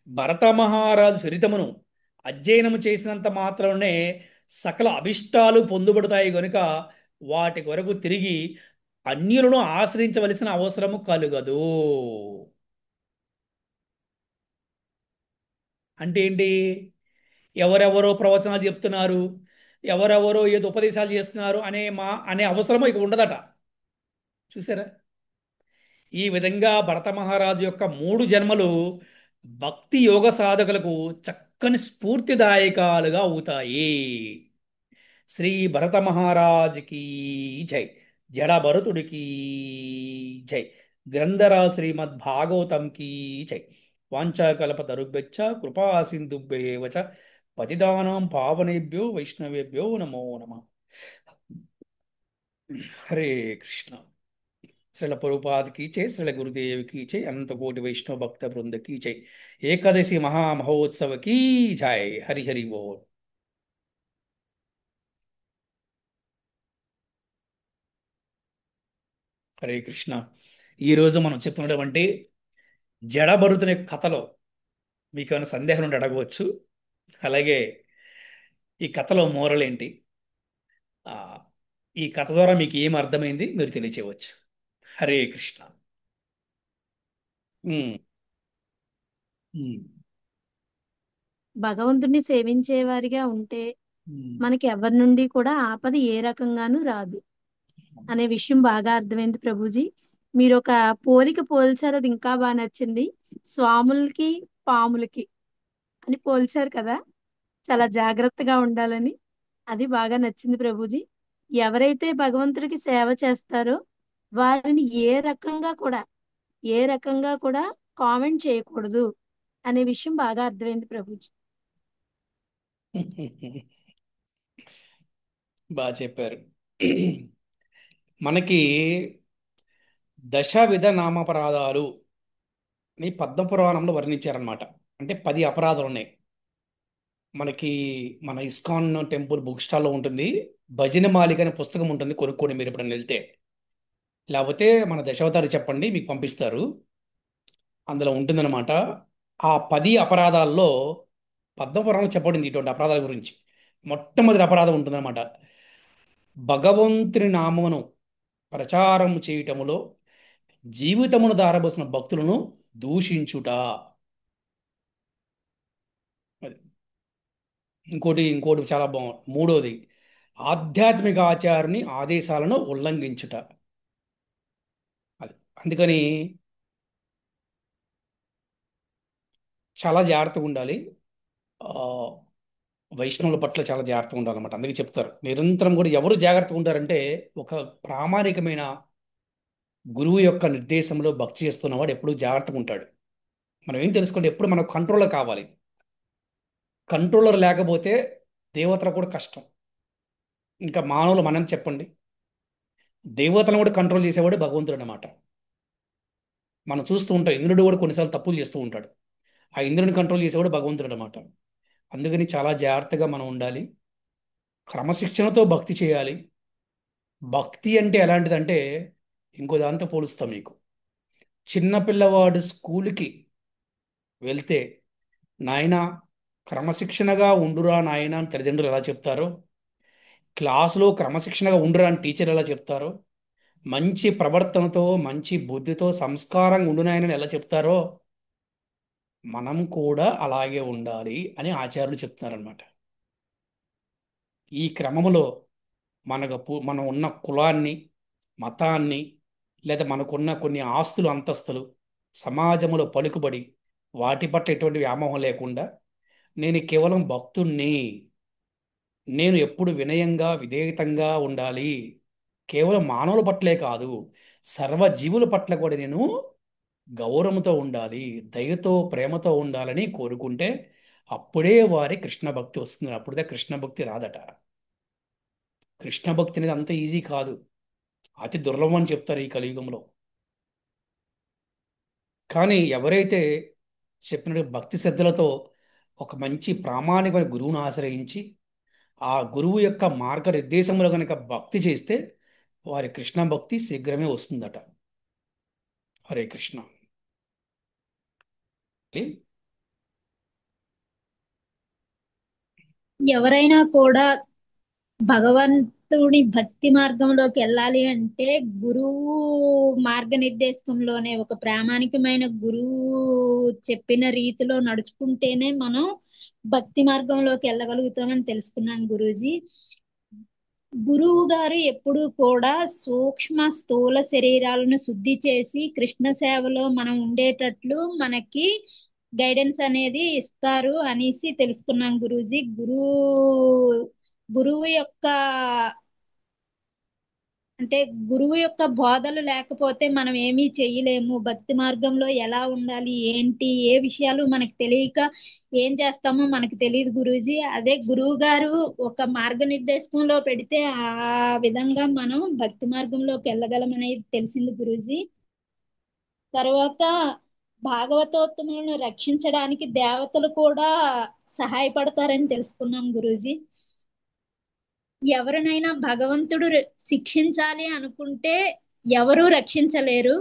భరత మహారాజు చరితమును అధ్యయనము చేసినంత మాత్రమే సకల అభిష్టాలు పొందుబడతాయి గనుక వాటి కొరకు తిరిగి అన్యులను ఆశ్రయించవలసిన అవసరము కలుగదు. అంటే ఏంటి? ఎవరెవరో ప్రవచనాలు చెప్తున్నారు, ఎవరెవరో ఏదో ఉపదేశాలు చేస్తున్నారు అనే అవసరము ఇక ఉండదట. చూసారా? ఈ విధంగా భరత మహారాజు యొక్క 3 జన్మలు భక్తి యోగ సాధకులకు చక్కని స్ఫూర్తిదాయకాలుగా అవుతాయి. శ్రీ భరత మహారాజుకి జై. జడ భరతుడికి జై. గ్రంథరా శ్రీమద్ భాగవతంకి జై. వాంఛాకల్పతరుభ్యశ్చ కృపా సింధుభ్యేవ చ పతితానాం పావనేభ్యో వైష్ణవేభ్యో నమో నమః. హరే కృష్ణ. శ్రీల ప్రభుపాద్ కీ జై. శ్రీల గురుదేవ్ కీ జై. అనంత కోటి వైష్ణవ భక్త బృంద కీ జై. ఏకాదశి మహామహోత్సవ కీ జై. హరి హరి బోల్. హరే కృష్ణ. ఈరోజు మనం చెప్పుకున్నటువంటి జడభరతుని కథలో మీకు ఏమైనా సందేహం ఉంటే అడగవచ్చు. అలాగే ఈ కథలో మోరల్ ఏంటి, ఆ, ఈ కథ ద్వారా మీకు ఏం అర్థమైంది మీరు తెలియచేయవచ్చు. హరే కృష్ణ. ఉమ్, ఉమ్, భగవంతుడిని సేవించే వారిగా ఉంటే ఉమ్, మనకి ఎవరి నుండి కూడా ఆపద ఏ రకంగానూ రాదు అనే విషయం బాగా అర్థమైంది ప్రభుజీ. మీరు ఒక పోలిక పోల్చారు, అది ఇంకా బాగా నచ్చింది. స్వాములకి పాములకి అని పోల్చారు కదా, చాలా జాగ్రత్తగా ఉండాలని. అది బాగా నచ్చింది ప్రభుజీ. ఎవరైతే భగవంతుడికి సేవ చేస్తారో వారిని ఏ రకంగా కూడా కామెంట్ చేయకూడదు అనే విషయం బాగా అర్థమైంది ప్రభుజీ. బాగా చెప్పారు. మనకి దశ విధ నామపరాధాలు ని పద్మపురాణంలో వర్ణించారనమాట. అంటే 10 అపరాధాలు ఉన్నాయి మనకి. మన ఇస్కాన్ టెంపుల్ బుక్ స్టాల్లో ఉంటుంది. భజన మాలిక అనే పుస్తకం ఉంటుంది, కొనుక్కోండి మీరు ఎప్పుడైనా వెళ్తే. లేకపోతే మన దశావతారి చెప్పండి, మీకు పంపిస్తారు. అందులో ఉంటుందన్నమాట. ఆ 10 అపరాధాల్లో పద్మపురాణంలో చెప్పబడింది ఇటువంటి అపరాధాల గురించి. మొట్టమొదటి అపరాధం ఉంటుందన్నమాట. భగవంతుని నామమును ప్రచారం చేయటములో జీవితమును దారబోసిన భక్తులను దూషించుట. అది. ఇంకోటి చాలా బాగుంది. మూడోది, ఆధ్యాత్మిక ఆచార్యుని ఆదేశాలను ఉల్లంఘించుట. అది. అందుకని చాలా జాగ్రత్తగా ఉండాలి. ఆ, వైష్ణవుల పట్ల చాలా జాగ్రత్తగా ఉండాలన్నమాట. అందుకే చెప్తారు నిరంతరం కూడా. ఎవరు జాగ్రత్తగా ఉంటారంటే, ఒక ప్రామాణికమైన గురువు యొక్క నిర్దేశంలో భక్తి చేస్తున్నవాడు ఎప్పుడూ జాగ్రత్తగా ఉంటాడు. మనం ఏం తెలుసుకుంటే, ఎప్పుడు మనకు కంట్రోలర్ కావాలి. కంట్రోలర్ లేకపోతే దేవతలు కూడా కష్టం. ఇంకా మానవులు మనం చెప్పండి. దేవతలను కూడా కంట్రోల్ చేసేవాడు భగవంతుడు అన్నమాట. మనం చూస్తూ ఉంటాం, ఇంద్రుడు కూడా కొన్నిసార్లు తప్పులు చేస్తూ ఉంటాడు. ఆ ఇంద్రుని కంట్రోల్ చేసేవాడు భగవంతుడు అన్నమాట. అందుకని చాలా జాగ్రత్తగా మనం ఉండాలి. క్రమశిక్షణతో భక్తి చేయాలి. భక్తి అంటే ఎలాంటిదంటే, ఇంకో దాంతో పోలుస్తాం మీకు. చిన్నపిల్లవాడు స్కూల్కి వెళ్తే, నాయనా క్రమశిక్షణగా ఉండురా నాయనా అని తల్లిదండ్రులు ఎలా చెప్తారో, క్లాసులో క్రమశిక్షణగా ఉండురా అని టీచర్ ఎలా చెప్తారో, మంచి ప్రవర్తనతో మంచి బుద్ధితో సంస్కారంగా ఉండు నాయనని ఎలా చెప్తారో, మనం కూడా అలాగే ఉండాలి అని ఆచార్యులు చెప్తున్నారనమాట. ఈ క్రమములో మనం ఉన్న కులాన్ని, మతాన్ని, లేదా మనకున్న కొన్ని ఆస్తులు, అంతస్తులు, సమాజంలో పలుకుబడి, వాటి పట్ల ఎటువంటి వ్యామోహం లేకుండా నేను కేవలం భక్తుణ్ణి, నేను ఎప్పుడు వినయంగా విధేయతంగా ఉండాలి, కేవలం మానవుల పట్లే కాదు సర్వజీవుల పట్ల కూడా నేను గౌరవంతో ఉండాలి, దయతో ప్రేమతో ఉండాలని కోరుకుంటే అప్పుడే వారి కృష్ణ భక్తి వస్తుంది. అప్పుడే కృష్ణ భక్తి రాదట. కృష్ణ భక్తి అనేది అంత ఈజీ కాదు, అతి దుర్లభం అని చెప్తారు ఈ కలియుగంలో. కానీ ఎవరైతే చెప్పినట్టు భక్తి శ్రద్ధలతో ఒక మంచి ప్రామాణికమైన గురువును ఆశ్రయించి ఆ గురువు యొక్క మార్గనిర్దేశంలో కనుక భక్తి చేస్తే వారి కృష్ణ భక్తి శీఘ్రమే వస్తుందట. హరే కృష్ణ. ఏ? ఎవరైనా కూడా భగవంతుడి భక్తి మార్గంలోకి వెళ్ళాలి అంటే గురువు మార్గనిర్దేశంలోనే, ఒక ప్రామాణికమైన గురువు చెప్పిన రీతిలో నడుచుకుంటేనే మనం భక్తి మార్గంలోకి వెళ్ళగలుగుతామని తెలుసుకున్నాం గురూజీ. గురువు గారు ఎప్పుడు కూడా సూక్ష్మ స్థూల శరీరాలను శుద్ధి చేసి కృష్ణ సేవలో మనం ఉండేటట్లు మనకి గైడెన్స్ అనేది ఇస్తారు అనేసి తెలుసుకున్నాం గురూజీ. గురువు యొక్క అంటే గురువు యొక్క బోధలు లేకపోతే మనం ఏమీ చెయ్యలేము. భక్తి మార్గంలో ఎలా ఉండాలి, ఏంటి, ఏ విషయాలు మనకు తెలియక ఏం చేస్తామో మనకు తెలియదు గురూజీ. అదే గురువు గారు ఒక మార్గనిర్దేశంలో పెడితే ఆ విధంగా మనం భక్తి మార్గంలోకి వెళ్ళగలం అనేది తెలిసింది గురూజీ. తర్వాత భాగవతోత్తములను రక్షించడానికి దేవతలు కూడా సహాయపడతారని తెలుసుకున్నాం గురూజీ. ఎవరినైనా భగవంతుడు శిక్షించాలి అనుకుంటే ఎవరు రక్షించలేరు.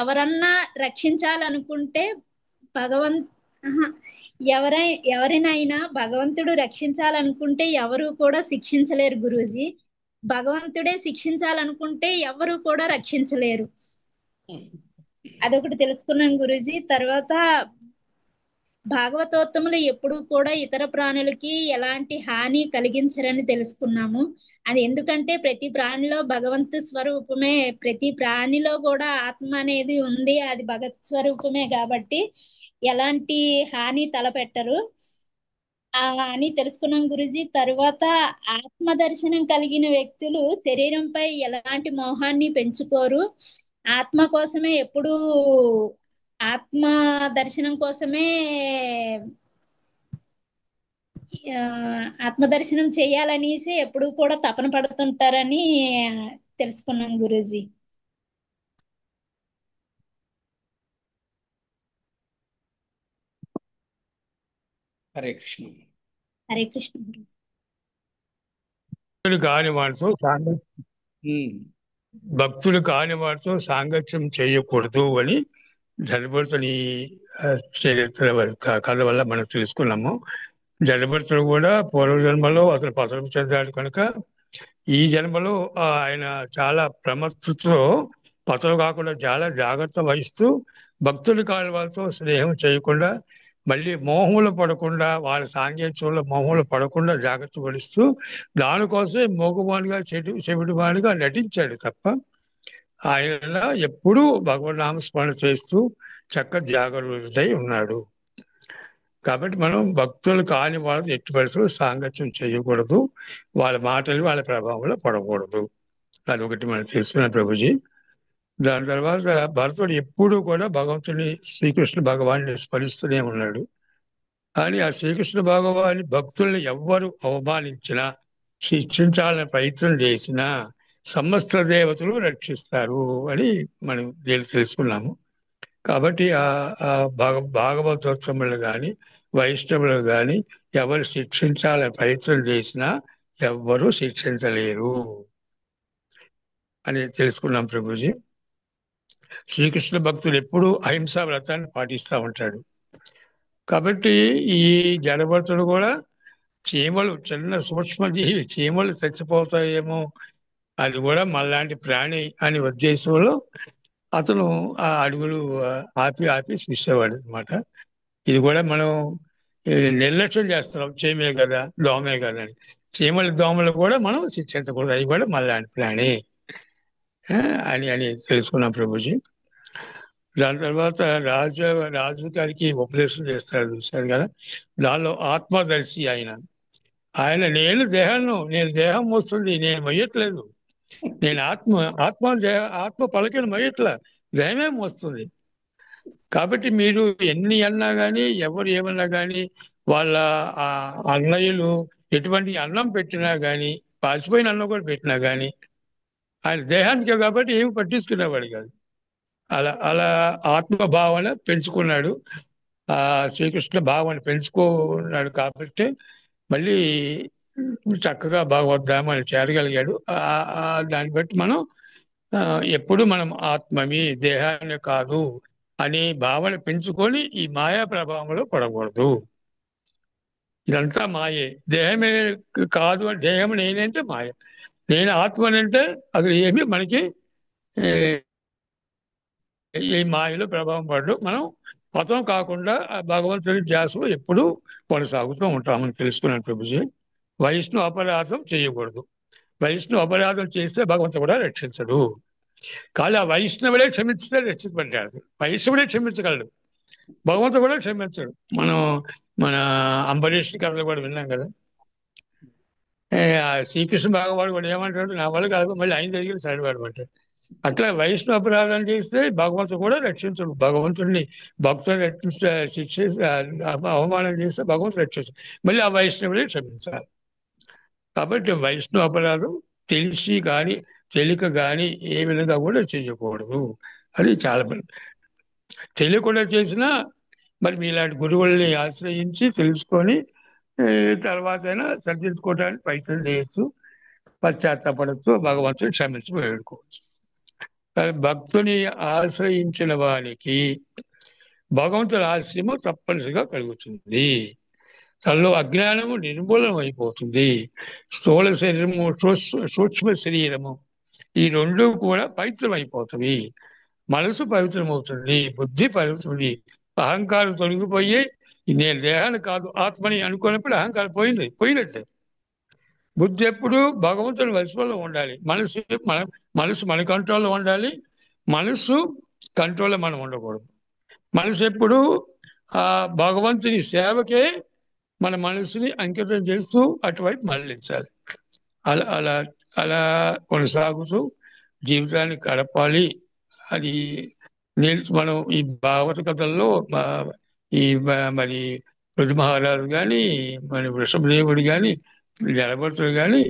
ఎవరన్నా రక్షించాలనుకుంటే భగవంత్ ఆహా, ఎవరినైనా భగవంతుడు రక్షించాలనుకుంటే ఎవరు కూడా శిక్షించలేరు గురూజీ. భగవంతుడే శిక్షించాలనుకుంటే ఎవరు కూడా రక్షించలేరు. అదొకటి తెలుసుకున్నాం గురూజీ. తర్వాత భాగవతోత్తములు ఎప్పుడు కూడా ఇతర ప్రాణులకి ఎలాంటి హాని కలిగించరని తెలుసుకున్నాము. అది ఎందుకంటే ప్రతి ప్రాణిలో భగవంతు స్వరూపమే, ప్రతి ప్రాణిలో కూడా ఆత్మ అనేది ఉంది, అది భగత్ స్వరూపమే కాబట్టి ఎలాంటి హాని తలపెట్టరు అని తెలుసుకున్నాం గురుజీ. తర్వాత ఆత్మ దర్శనం కలిగిన వ్యక్తులు శరీరంపై ఎలాంటి మోహాన్ని పెంచుకోరు. ఆత్మ కోసమే ఎప్పుడు ఆత్మ దర్శనం కోసమే ఆత్మ దర్శనం చేయాలనేసి ఎప్పుడు కూడా తపన పడుతుంటారని తెలుసుకున్నాం గురూజీ. హరే కృష్ణ. హరే కృష్ణ గురూజీ. కాని వాటితో భక్తులు కాని వాటితో సాంగత్యం చేయకూడదు అని జడభరతుని చరిత్ర కథ వల్ల మనం తెలుసుకున్నాము. జడభరతుడు కూడా పూర్వజన్మలో అతను పతనం చెందాడు కనుక ఈ జన్మలో ఆయన చాలా ప్రమత్తతో పతనం కాకుండా చాలా జాగ్రత్త వహిస్తూ భక్తులు కాని వాళ్ళతో స్నేహం చేయకుండా, మళ్ళీ మోహములు పడకుండా, వాళ్ళ సాంగత్యంలో మోహములు పడకుండా జాగ్రత్త పడిస్తూ దానికోసమే మోగవానిగా చెవిటి వానిగా నటించాడు తప్ప ఆయన ఎప్పుడూ భగవన్ నామస్మరణ చేస్తూ చక్క జాగరూకుడై ఉన్నాడు. కాబట్టి మనం భక్తులు కాని వాళ్ళతో ఎట్టి పరిస్థితుల్లో సాంగత్యం చేయకూడదు, వాళ్ళ మాటలు వాళ్ళ ప్రభావంలో పడకూడదు. అదొకటి మనం తెలుస్తున్నాం ప్రభుజీ. దాని తర్వాత భరతుడు ఎప్పుడూ కూడా భగవంతుని శ్రీకృష్ణ భగవాన్ని స్మరిస్తూనే ఉన్నాడు. కానీ ఆ శ్రీకృష్ణ భగవాని భక్తుల్ని ఎవ్వరు అవమానించినా, శిక్షించాలని ప్రయత్నం చేసినా సమస్త దేవతలు రక్షిస్తారు అని మనం తెలుసుకున్నాము. కాబట్టి ఆ భాగవతోత్తములు కానీ వైష్ణవులు కానీ ఎవరు శిక్షించాలని ప్రయత్నం చేసినా ఎవ్వరూ శిక్షించలేరు అని తెలుసుకున్నాం ప్రభుజీ. శ్రీకృష్ణ భక్తులు ఎప్పుడూ అహింసా వ్రతాన్ని పాటిస్తూ ఉంటాడు. కాబట్టి ఈ జడభరతుడు కూడా చీమలు, చిన్న సూక్ష్మజీవి చీమలు చచ్చిపోతాయేమో, అది కూడా మళ్ళాంటి ప్రాణి అనే ఉద్దేశంలో అతను ఆ అడుగులు ఆపి చూసేవాడు అనమాట. ఇది కూడా మనం నిర్లక్ష్యం చేస్తున్నాం. చీమే కదా, దోమే కదా అని. చీమలు దోమలు కూడా మనం శిక్షించకూడదు, అవి కూడా మళ్ళీ ప్రాణి అని అని తెలుసుకున్నాం ప్రభుజీ. దాని తర్వాత రాజు గారికి ఉపదేశం చేస్తాడు చూశారు కదా, దానిలో ఆత్మదర్శి ఆయన నేను దేహం వస్తుంది, నేను మొయ్యట్లేదు, నేను ఆత్మ పలకని మొయ్యట్ల, దేహమే మోస్తుంది. కాబట్టి మీరు ఎన్ని అన్నా కానీ, ఎవరు ఏమన్నా కానీ, వాళ్ళ అన్నయ్యలు ఎటువంటి అన్నం పెట్టినా కానీ, పాసిపోయిన అన్నం కూడా పెట్టినా కానీ ఆయన దేహానికే కాబట్టి ఏమి పట్టించుకునేవాడు కాదు. అలా ఆత్మ భావన పెంచుకున్నాడు. శ్రీకృష్ణ భావన పెంచుకున్నాడు కాబట్టి మళ్ళీ చక్కగా భగవద్ధామాన్ని చేరగలిగాడు. దాన్ని బట్టి మనం ఎప్పుడు మనం ఆత్మమి, దేహాన్ని కాదు అనే భావన పెంచుకొని ఈ మాయా ప్రభావంలో పడకూడదు. ఇదంతా మాయే, దేహమే కాదు, దేహం నేనంటే మాయ, నేను ఆత్మనంటే అసలు ఏమి మనకి ఈ మాయలో ప్రభావం పడదు. మనం పతం కాకుండా భగవంతుడి ధ్యాసలో ఎప్పుడూ కొనసాగుతూ ఉంటామని తెలుసుకున్నాను ప్రభుజీ. వైష్ణు అపరాధం చేయకూడదు. వైష్ణు అపరాధం చేస్తే భగవంతుడు కూడా రక్షించడు. కానీ ఆ వైష్ణవుడే క్షమించితే రక్షించబడ్డాడు. వైష్ణవుడే క్షమించగలడు, భగవంతుడు కూడా క్షమించడు. మన అంబరీష్ కథలు కూడా విన్నాం కదా. శ్రీకృష్ణ భగవాడు కూడా ఏమంటాడు, నా వల్ల కాదు, మళ్ళీ ఆయన దగ్గర సరివాడు అంటాడు. అట్లా వైష్ణవ అపరాధం చేస్తే భగవంతుడు కూడా రక్షించడు. భగవంతుడిని భక్తుని అవమానం చేస్తే భగవంతుడు రక్షించడు, మళ్ళీ ఆ వైష్ణవుడే క్షమించాలి. కాబట్టి వైష్ణవ అపరాధం తెలిసి కానీ తెలియక కానీ ఏ విధంగా కూడా చేయకూడదు. అది చాలా తెలియకుండా చేసినా మరి మీలాంటి గురువుల్ని ఆశ్రయించి తెలుసుకొని తర్వాత అయినా సరిదిద్దుకోవడానికి ప్రయత్నం చేయొచ్చు, పశ్చాత్తాపడచ్చు, భగవంతుని క్షమించి వేడుకోవచ్చు. భక్తుని ఆశ్రయించిన వారికి భగవంతుని ఆశ్రయము తప్పనిసరిగా కలుగుతుంది. తనలో అజ్ఞానము నిర్మూలనం అయిపోతుంది. స్థూల శరీరము, సూక్ష్మ శరీరము, ఈ రెండు కూడా పవిత్రమైపోతుంది. మనసు పవిత్రమవుతుంది, బుద్ధి పవిత్రమవుతుంది, అహంకారం తొలగిపోయి నేను దేహాన్ని కాదు ఆత్మని అనుకున్నప్పుడు అహంకారం పోయినట్టే. బుద్ధి ఎప్పుడు భగవంతుని వశంలో ఉండాలి. మనసు మన కంట్రోల్లో ఉండాలి. మనసు కంట్రోల్లో మనం ఉండకూడదు. మనసు ఎప్పుడు భగవంతుని సేవకే మన మనసుని అంకితం చేస్తూ అటువైపు మళ్ళించాలి. అలా అలా అలా కొనసాగుతూ జీవితాన్ని గడపాలి. అది మనం ఈ భాగవత కథల్లో మరి రుజు మహారాజు కానీ, మరి వృషభదేవుడు కానీ, జడభరతుడు కానీ,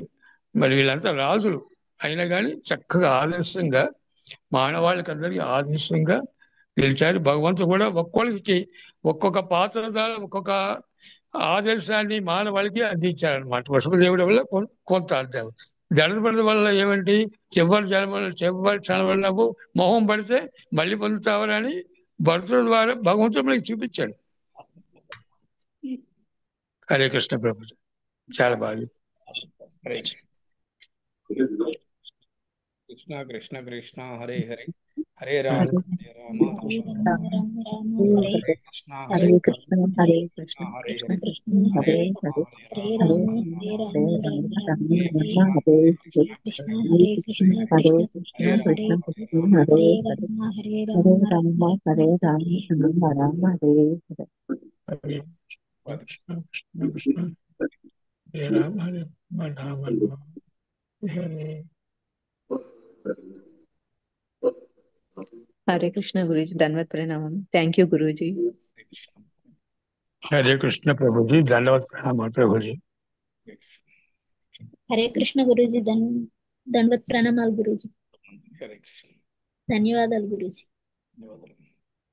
మరి వీళ్ళంతా రాజులు అయినా కానీ చక్కగా ఆదర్శంగా మానవాళికి అందరికీ ఆదర్శంగా నిలిచారు. భగవంతుడు కూడా ఒక్కొక్కరికి ఒక్కొక్క పాత్ర ద్వారా ఒక్కొక్క ఆదర్శాన్ని మానవాళికి అందించారనమాట. వృషభదేవుడి వల్ల కొంత అర్థం, జడభరతుడి వల్ల ఏమంటే చివరి క్షణం మొహం పడితే మళ్ళీ పొందుతావని భరతుడి ద్వారా భగవంతుడు మనకి చూపించాడు. హరే కృష్ణ ప్రభు, చాలా బాగా. కృష్ణ కృష్ణ కృష్ణ హరే హరే, హరే రామ హరే రామ హరే కృష్ణ హరే కృష్ణ హరే కృష్ణ హరే కృష్ణ హరే, కృష్ణ హరే హరే హరే హరే హరే రామ రామ హరే హరే రామ రామ హరే రామ రామ రామ హరే హరే కృష్ణ హరే హరే కృష్ణ కృష్ణ హరే కృష్ణ కృష్ణ కృష్ణ కృష్ణ హరే కృష్ణ హరే హరే హరే రామ హరే హరే రామ రామ హరే రామ రామ రామ హరే హరే. హరే కృష్ణ కృష్ణ కృష్ణ హరే రామ హరే రామ రామ హరే. హరే కృష్ణ గురూజీ, ధన్యవాద ప్రణామం. Thank you Guruji. హరే కృష్ణ ప్రభుజీ, ధన్యవాద ప్రణామాలు ప్రభుజీ. హరే కృష్ణ గురూజీ, దండవత్ ప్రణామాలు గురూజీ. హరే కృష్ణ, ధన్యవాదాలు గురూజీ. ధన్యవాదాలు.